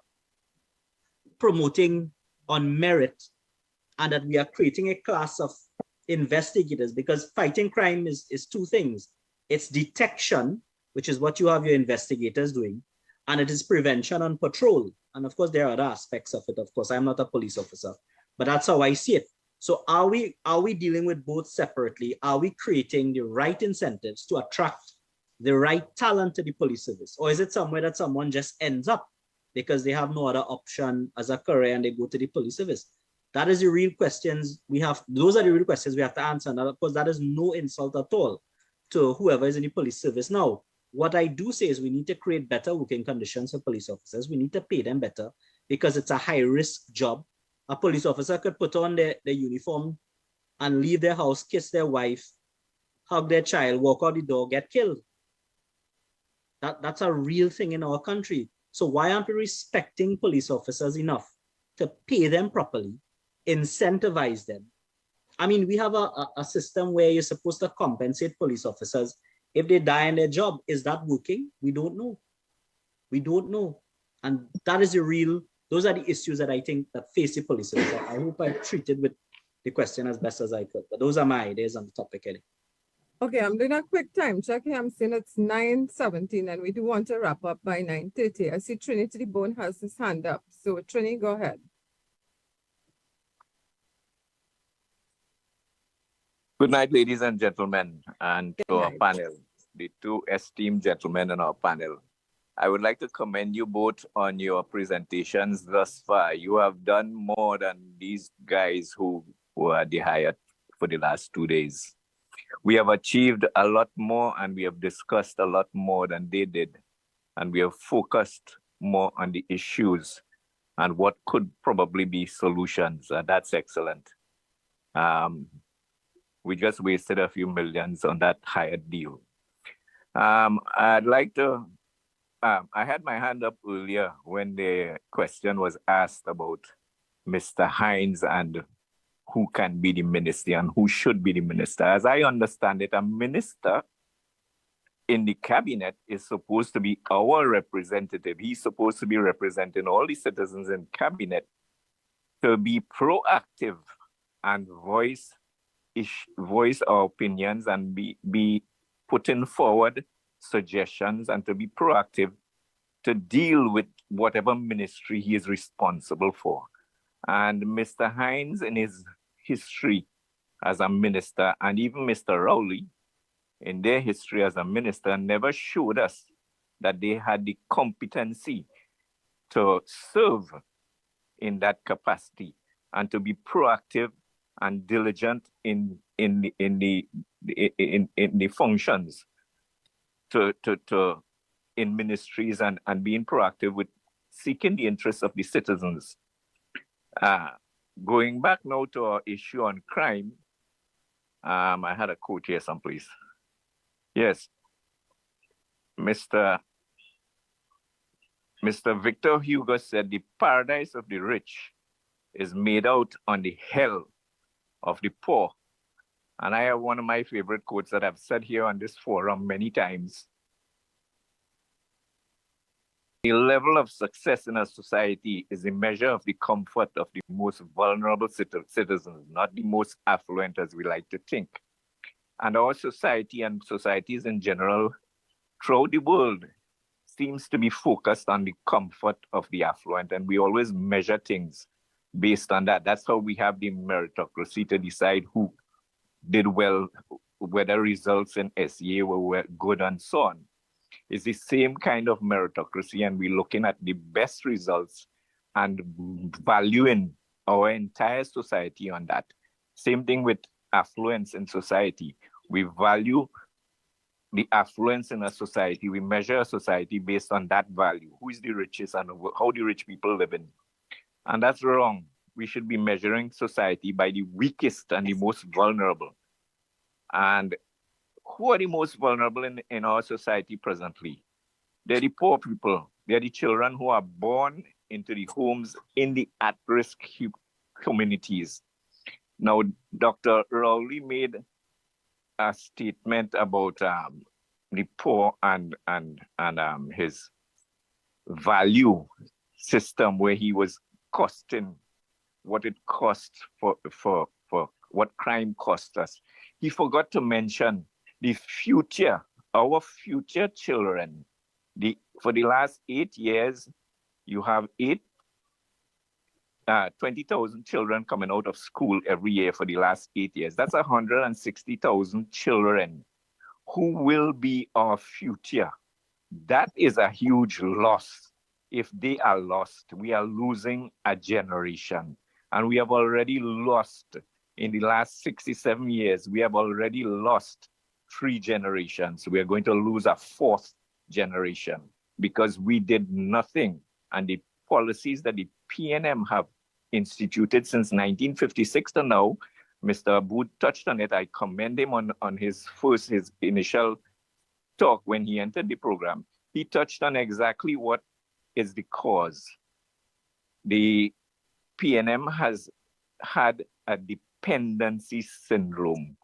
promoting on merit and that we are creating a class of investigators, because fighting crime is two things. It's detection, which is what you have your investigators doing, and it is prevention and patrol. And of course, there are other aspects of it. Of course, I'm not a police officer, but that's how I see it. So are we dealing with both separately? Are we creating the right incentives to attract the right talent to the police service? Or is it somewhere that someone just ends up because they have no other option as a career and they go to the police service? That is the real questions we have. Those are the real questions we have to answer. And of course, that is no insult at all to whoever is in the police service. Now, what I do say is we need to create better working conditions for police officers. We need to pay them better because it's a high-risk job. A police officer could put on their uniform and leave their house, kiss their wife, hug their child, walk out the door, get killed. That's a real thing in our country. So why aren't we respecting police officers enough to pay them properly, incentivize them? I mean, we have a system where you're supposed to compensate police officers if they die in their job. Is that working? We don't know. We don't know. And that is the real, those are the issues that I think that face the police service. I hope I treated with the question as best as I could, but those are my ideas on the topic, Eddie. Okay, I'm doing a quick time check here. I'm seeing it's 9:17 and we do want to wrap up by 9:30. I see Trinity Bone has his hand up. So Trini, go ahead. Good night, ladies and gentlemen, and to our panel, the two esteemed gentlemen on our panel. I would like to commend you both on your presentations thus far. You have done more than these guys who were hired for the last 2 days. We have achieved a lot more and we have discussed a lot more than they did. And we have focused more on the issues and what could probably be solutions. That's excellent. We just wasted a few millions on that hired deal. I'd like to, I had my hand up earlier when the question was asked about Mr. Hines and who can be the minister and who should be the minister. As I understand it, a minister in the cabinet is supposed to be our representative. He's supposed to be representing all the citizens in cabinet to be proactive and voice our opinions and be putting forward suggestions and to be proactive to deal with whatever ministry he is responsible for. And Mr. Hines, in his history as a minister, and even Mr. Rowley, in their history as a minister, never showed us that they had the competency to serve in that capacity and to be proactive and diligent in the functions in ministries and being proactive with seeking the interests of the citizens. Going back now to our issue on crime, I had a quote here someplace. Yes, Mr. Victor Hugo said, "The paradise of the rich is made out on the hell of the poor." And I have one of my favorite quotes that I've said here on this forum many times. The level of success in a society is a measure of the comfort of the most vulnerable citizens, not the most affluent as we like to think. And our society and societies in general throughout the world seems to be focused on the comfort of the affluent, and we always measure things based on that. That's how we have the meritocracy to decide who did well, whether results in SEA were good and so on. It's the same kind of meritocracy, and we're looking at the best results and valuing our entire society on that. Same thing with affluence in society. We value the affluence in a society. We measure a society based on that value. Who is the richest and how the rich people live in? And that's wrong. We should be measuring society by the weakest and the most vulnerable. And who are the most vulnerable in our society presently? They're the poor people. They're the children who are born into the homes in the at-risk communities. Now, Dr. Rowley made a statement about the poor and his value system, where he was costing what it costs for what crime costs us. He forgot to mention the future, our future children. For the last 8 years, you have 20,000 children coming out of school every year for the last 8 years. That's 160,000 children who will be our future. That is a huge loss. If they are lost, we are losing a generation. And we have already lost, in the last 67 years, we have already lost 3 generations. We are going to lose a 4th generation because we did nothing. And the policies that the PNM have instituted since 1956 to now, Mr. Abood touched on it. I commend him on his initial talk when he entered the program. He touched on exactly what is the cause. The PNM has had a dependency syndrome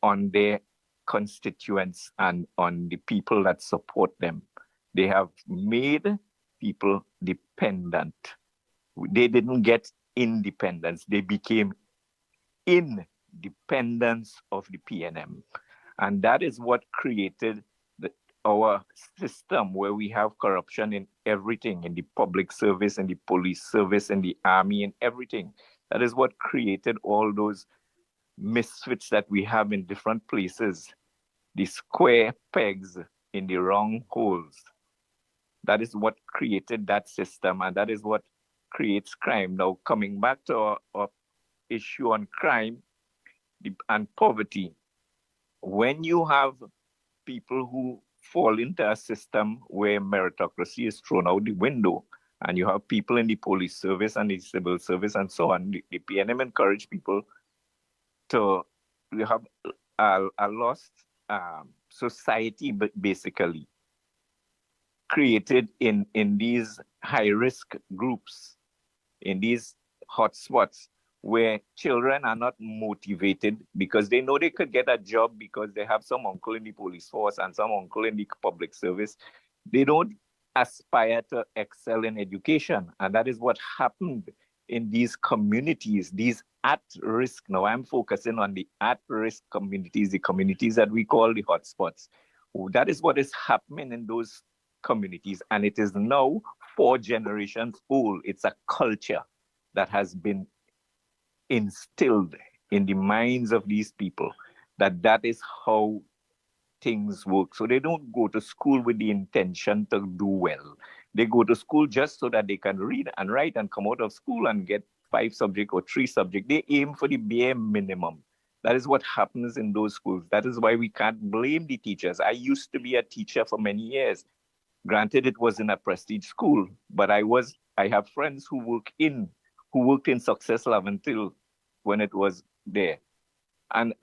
on their constituents and on the people that support them. They have made people dependent. They didn't get independence. They became independence of the PNM. And that is what created our system, where we have corruption in everything, in the public service, in the police service, in the army, and everything. That is what created all those misfits that we have in different places, the square pegs in the wrong holes. That is what created that system, and that is what creates crime. Now, coming back to our issue on crime and poverty, when you have people who fall into a system where meritocracy is thrown out the window, and you have people in the police service and the civil service and so on, the PNM encourage people to have a lost society, but basically created in these high-risk groups, in these hotspots, where children are not motivated because they know they could get a job because they have some uncle in the police force and some uncle in the public service. They don't aspire to excel in education. And that is what happened in these communities, these at-risk. Now I'm focusing on the at-risk communities, the communities that we call the hotspots. That is what is happening in those communities. And it is now 4 generations old. It's a culture that has been instilled in the minds of these people, that is how things work. So they don't go to school with the intention to do well. They go to school just so that they can read and write and come out of school and get 5 subjects or 3 subjects. They aim for the bare minimum. That is what happens in those schools. That is why we can't blame the teachers. I used to be a teacher for many years. Granted, it was in a prestige school, but I have friends who worked in Success Lab until when it was there. And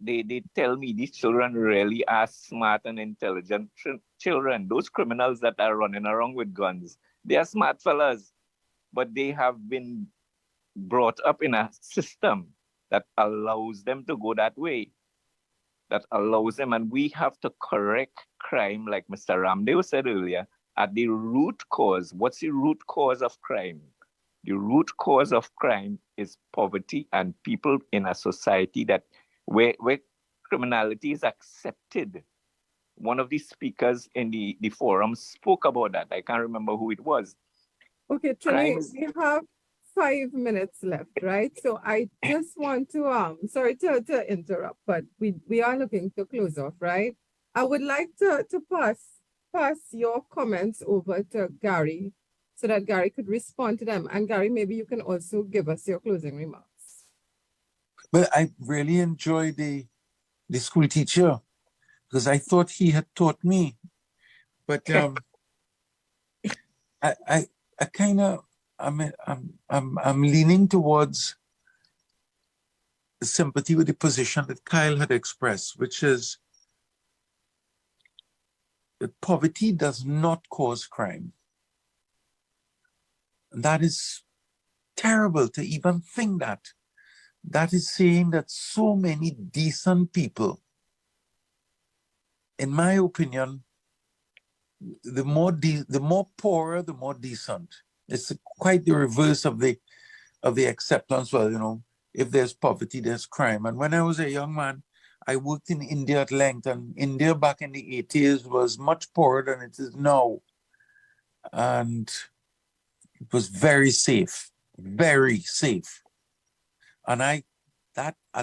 they tell me these children really are smart and intelligent children. Those criminals that are running around with guns, they are smart fellas, but they have been brought up in a system that allows them to go that way, that allows them. And we have to correct crime, like Mr. Ramdeo said earlier, at the root cause. What's the root cause of crime? The root cause of crime is poverty and people in a society that where criminality is accepted. One of the speakers in the forum spoke about that. I can't remember who it was. Okay, Trini, we have 5 minutes left, right? So I just want to, sorry to interrupt, but we are looking to close off, right? I would like to pass your comments over to Gary so that Gary could respond to them. And Gary, maybe you can also give us your closing remarks. But I really enjoyed the school teacher because I thought he had taught me. But I kind of I'm leaning towards sympathy with the position that Kyle had expressed, which is that poverty does not cause crime. And that is terrible to even think that. That is saying that so many decent people, in my opinion, the more poorer, the more decent. It's quite the reverse of the acceptance. Well, you know, if there's poverty, there's crime. And when I was a young man, I worked in India at length, and India back in the 80s was much poorer than it is now. And it was very safe, very safe. And at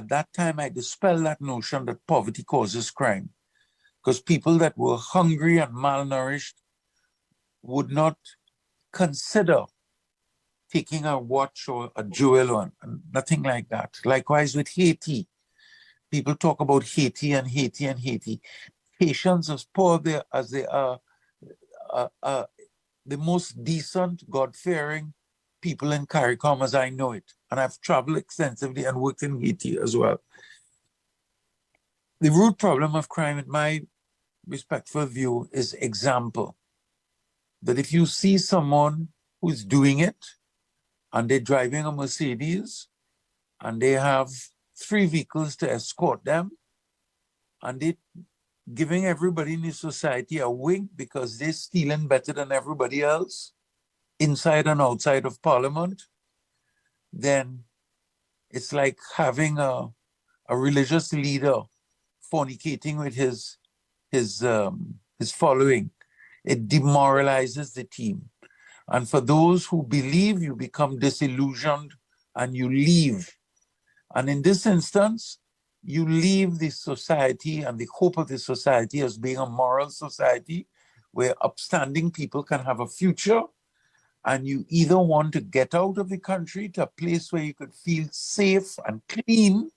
that time, I dispelled that notion that poverty causes crime, because people that were hungry and malnourished would not consider taking a watch or a jewel or nothing like that. Likewise with Haiti. People talk about Haiti and Haiti and Haiti. Haitians, as poor as they are, the most decent, God-fearing people in CARICOM as I know it. And I've traveled extensively and worked in Haiti as well. The root problem of crime, in my respectful view, is example. That if you see someone who's doing it, and they're driving a Mercedes, and they have 3 vehicles to escort them, and they're giving everybody in the society a wink because they're stealing better than everybody else, inside and outside of Parliament, then it's like having a religious leader fornicating with his following. It demoralizes the team. And for those who believe, you become disillusioned and you leave. And in this instance, you leave the society and the hope of the society as being a moral society where upstanding people can have a future, and you either want to get out of the country to a place where you could feel safe and clean,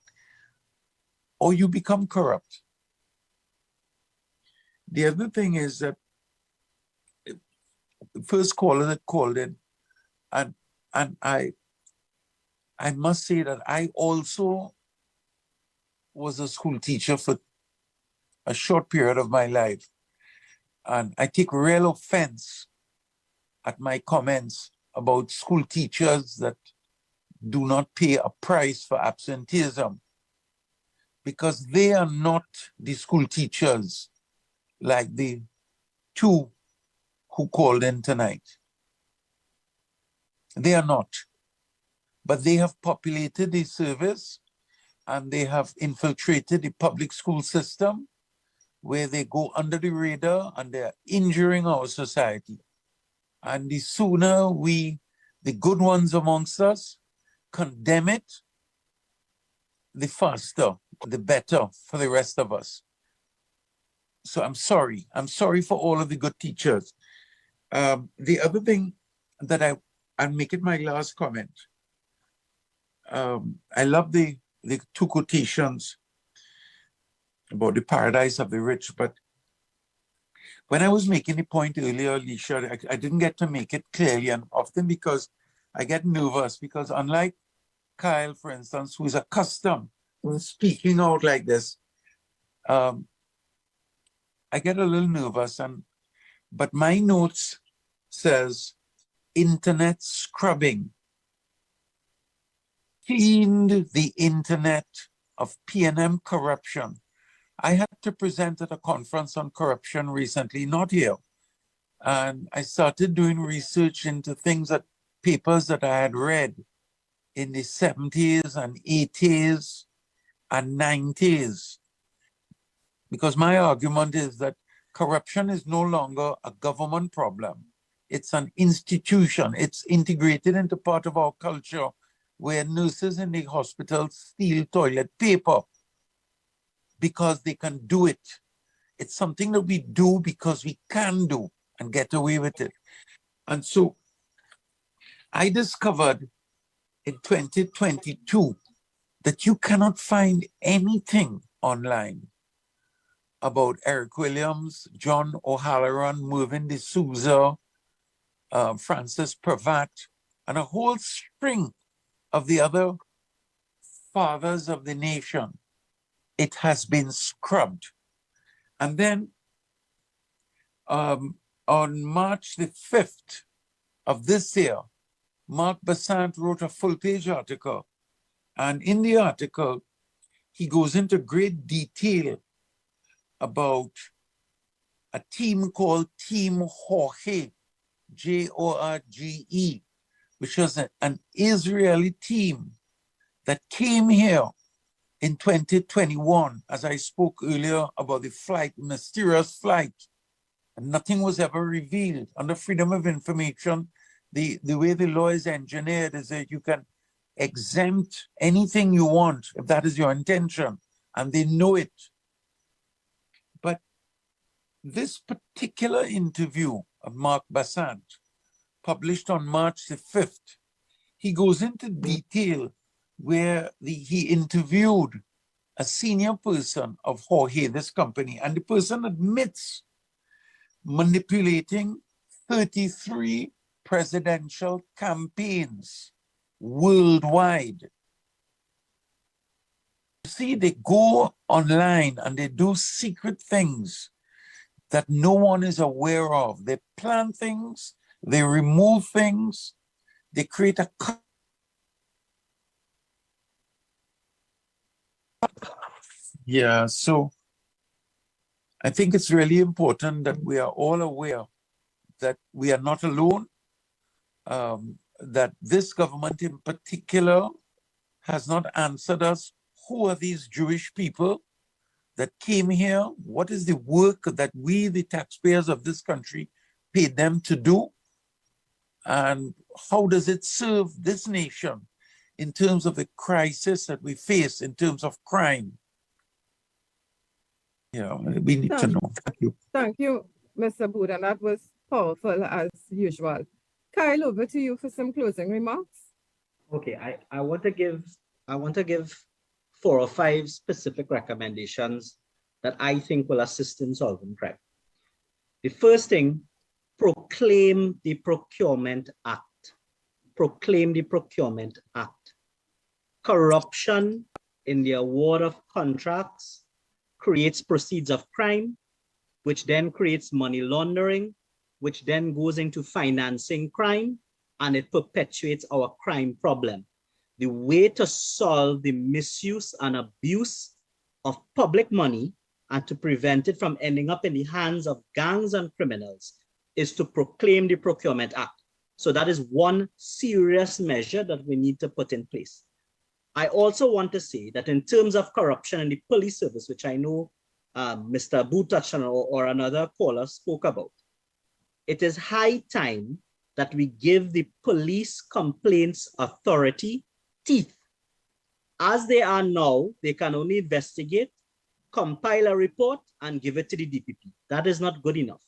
or you become corrupt. The other thing is that the first caller that called in, and I must say that I also was a school teacher for a short period of my life. And I take real offense at my comments about school teachers that do not pay a price for absenteeism, because they are not the school teachers like the 2 who called in tonight. They are not. But they have populated the service, and they have infiltrated the public school system, where they go under the radar and they're injuring our society. And the sooner we, the good ones amongst us, condemn it, the faster, the better for the rest of us. So I'm sorry. I'm sorry for all of the good teachers. The other thing that I'll make it my last comment. I love the 2 quotations about the paradise of the rich, but when I was making the point earlier, Alicia, I didn't get to make it clearly, and often because I get nervous, because unlike Kyle, for instance, who is accustomed to speaking out like this, I get a little nervous, but my notes says internet scrubbing. Cleaned the internet of PNM corruption. I had to present at a conference on corruption recently, not here. And I started doing research into papers that I had read in the 70s and 80s and 90s. Because my argument is that corruption is no longer a government problem. It's an institution. It's integrated into part of our culture, where nurses in the hospital steal toilet paper because they can do it. It's something that we do because we can do and get away with it. And so I discovered in 2022 that you cannot find anything online about Eric Williams, John O'Halloran, Mervyn D'Souza, Francis Pravat, and a whole string of the other fathers of the nation. It has been scrubbed. And then on March the 5th of this year, Mark Besant wrote a full-page article. And in the article, he goes into great detail about a team called Team Jorge, Jorge, which was an Israeli team that came here in 2021, as I spoke earlier about the flight, mysterious flight, and nothing was ever revealed. Under freedom of information, the way the law is engineered is that you can exempt anything you want if that is your intention, and they know it. But this particular interview of Mark Besant, published on March the 5th, he goes into detail where he interviewed a senior person of Jorge, this company, and the person admits manipulating 33 presidential campaigns worldwide. You see, they go online and they do secret things that no one is aware of. They plan things, they remove things, they create a... Yeah, so I think it's really important that we are all aware that we are not alone, that this government in particular has not answered us. Who are these Jewish people that came here? What is the work that we, the taxpayers of this country, paid them to do? And how does it serve this nation in terms of the crisis that we face in terms of crime? You know, we need to know. Thank you. Thank you, Mr. Booth, and that was powerful as usual. Kyle, over to you for some closing remarks. Okay, I want to give 4 or 5 specific recommendations that I think will assist in solving crime. The first thing, proclaim the Procurement Act. Proclaim the Procurement Act. Corruption in the award of contracts creates proceeds of crime, which then creates money laundering, which then goes into financing crime, and it perpetuates our crime problem. The way to solve the misuse and abuse of public money and to prevent it from ending up in the hands of gangs and criminals is to proclaim the Procurement Act. So that is one serious measure that we need to put in place. I also want to say that in terms of corruption in the police service, which I know Mr. Booth touched on or another caller spoke about, it is high time that we give the Police Complaints Authority teeth. As they are now, they can only investigate, compile a report, and give it to the DPP. That is not good enough.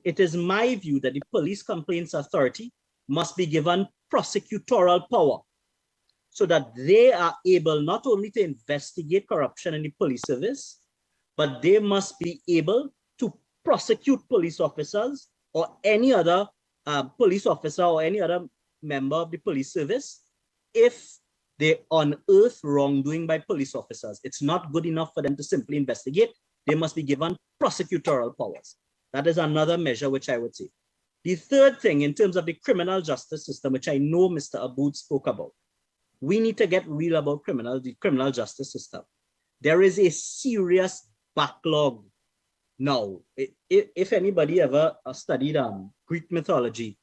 It is my view that the Police Complaints Authority must be given prosecutorial power so that they are able not only to investigate corruption in the police service, but they must be able to prosecute police officers or any other police officer or any other member of the police service if they unearth wrongdoing by police officers. It's not good enough for them to simply investigate. They must be given prosecutorial powers. That is another measure which I would say. The third thing, in terms of the criminal justice system, which I know Mr. Aboud spoke about, we need to get real about the criminal justice system. There is a serious backlog now. If anybody ever studied Greek mythology,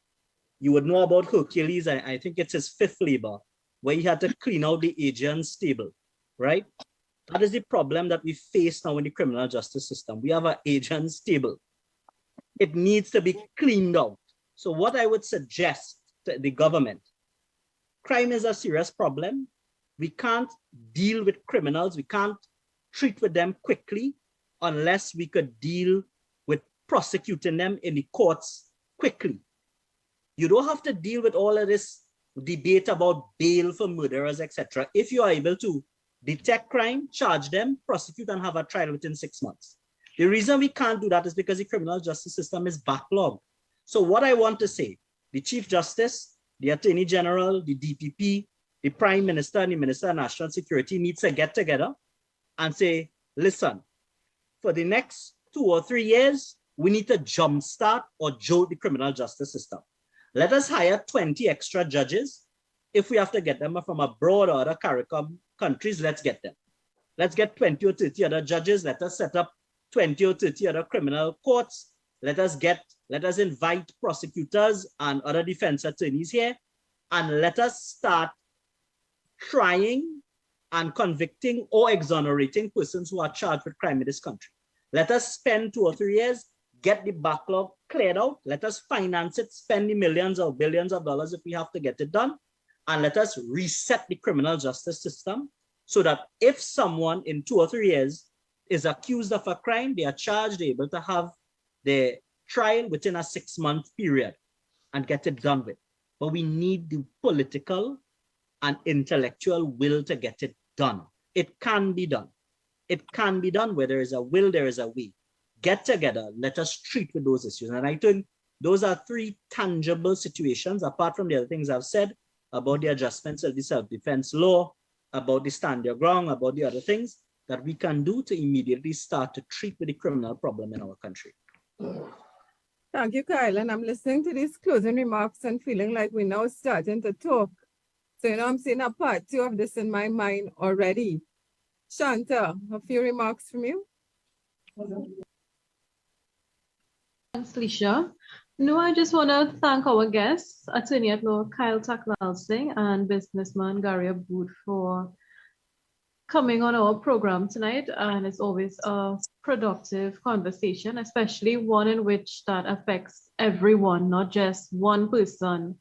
you would know about Hercules. I think it's his 5th labor, where he had to clean out the Aegean stable, right? That is the problem that we face now in the criminal justice system. We have an Aegean stable. It needs to be cleaned out. So what I would suggest to the government, crime is a serious problem. We can't deal with criminals. We can't treat with them quickly unless we could deal with prosecuting them in the courts quickly. You don't have to deal with all of this debate about bail for murderers, etc. If you are able to detect crime, charge them, prosecute, and have a trial within 6 months. The reason we can't do that is because the criminal justice system is backlogged. So what I want to say, the Chief Justice, the Attorney General, the DPP, the Prime Minister, and the Minister of National Security needs to get together and say, listen, for the next 2 or 3 years, we need to jumpstart or jolt the criminal justice system. Let us hire 20 extra judges. If we have to get them from abroad or other CARICOM countries, let's get them. Let's get 20 or 30 other judges. Let us set up 20 or 30 other criminal courts. Let us invite prosecutors and other defense attorneys here, and let us start trying and convicting or exonerating persons who are charged with crime in this country. Let us spend 2 or 3 years, get the backlog cleared out. Let us finance it, spend the millions or billions of dollars if we have to get it done. And let us reset the criminal justice system so that if someone in 2 or 3 years is accused of a crime, they are charged, they're able to have their trial within a 6-month period and get it done with. But we need the political and intellectual will to get it done. It can be done. It can be done. Where there is a will, there is a way. Get together, let us treat with those issues. And I think those are 3 tangible situations, apart from the other things I've said about the adjustments of the self-defense law, about the stand your ground, about the other things that we can do to immediately start to treat with the criminal problem in our country. Thank you, Kyle. And I'm listening to these closing remarks and feeling like we're now starting to talk. So, I'm seeing a part 2 of this in my mind already. Shanta, a few remarks from you? Thanks, Lisha. No, I just want to thank our guests, Attorney at Law 𝗙𝗚𝗟𝗓𝗏 and businessman Ghari Aboud for coming on our program tonight. And it's always a productive conversation, especially one in which that affects everyone, not just one person.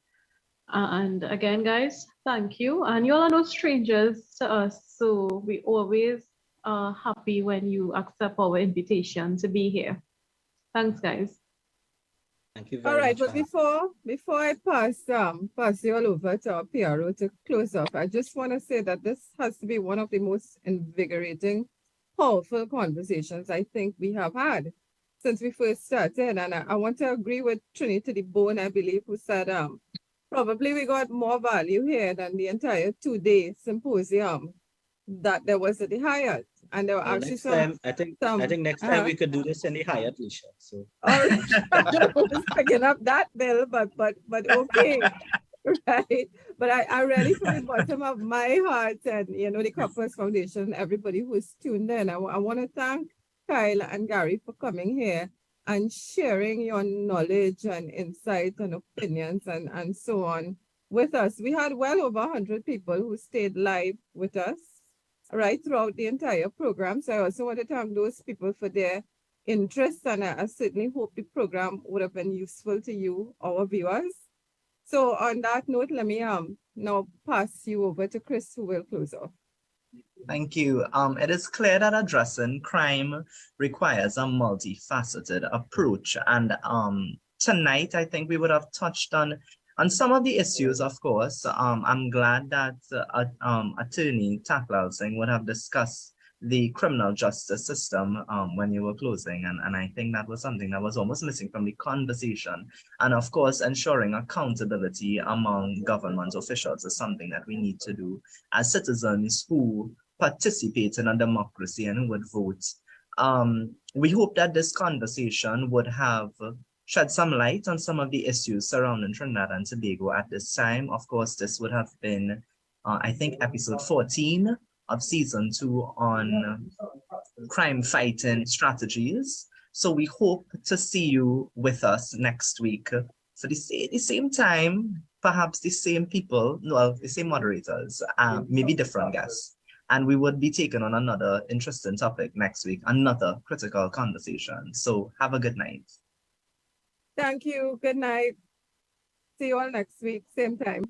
And again, guys, thank you. And you all are no strangers to us, so we always are happy when you accept our invitation to be here. Thanks, guys. Thank you very All right, much. but before I pass you all over to our PRO to close off, I just want to say that this has to be one of the most invigorating, powerful conversations I think we have had since we first started. And I want to agree with Trini to the bone, I believe, who said probably we got more value here than the entire 2-day symposium that there was at the Hyatt. And there were actually next time, I think next time we could do this in the Hyatt, Lisha. So all right. I was picking up that bill, but okay. Right. But I really, from the bottom of my heart, and the Corpus Foundation, everybody who's tuned in, I want to thank Kyle and Ghari for coming here and sharing your knowledge and insight and opinions and so on with us. We had well over 100 people who stayed live with us right throughout the entire program. So I also want to thank those people for their interest, and I certainly hope the program would have been useful to you, our viewers. So on that note, let me now pass you over to Chris, who will close off. Thank you. It is clear that addressing crime requires a multifaceted approach. And tonight, I think we would have touched on some of the issues, of course. I'm glad that Attorney 𝗙𝗏𝗚𝗛𝗃 would have discussed the criminal justice system when you were closing. And I think that was something that was almost missing from the conversation. And of course, ensuring accountability among government officials is something that we need to do as citizens who participate in a democracy and who would vote. We hope that this conversation would have shed some light on some of the issues surrounding Trinidad and Tobago at this time. Of course, this would have been, I think, episode 14 of season 2 on crime fighting strategies. So we hope to see you with us next week for the same time, perhaps the same people, well, the same moderators, maybe different guests. And we would be taking on another interesting topic next week, another critical conversation. So have a good night. Thank you. Good night. See you all next week, same time.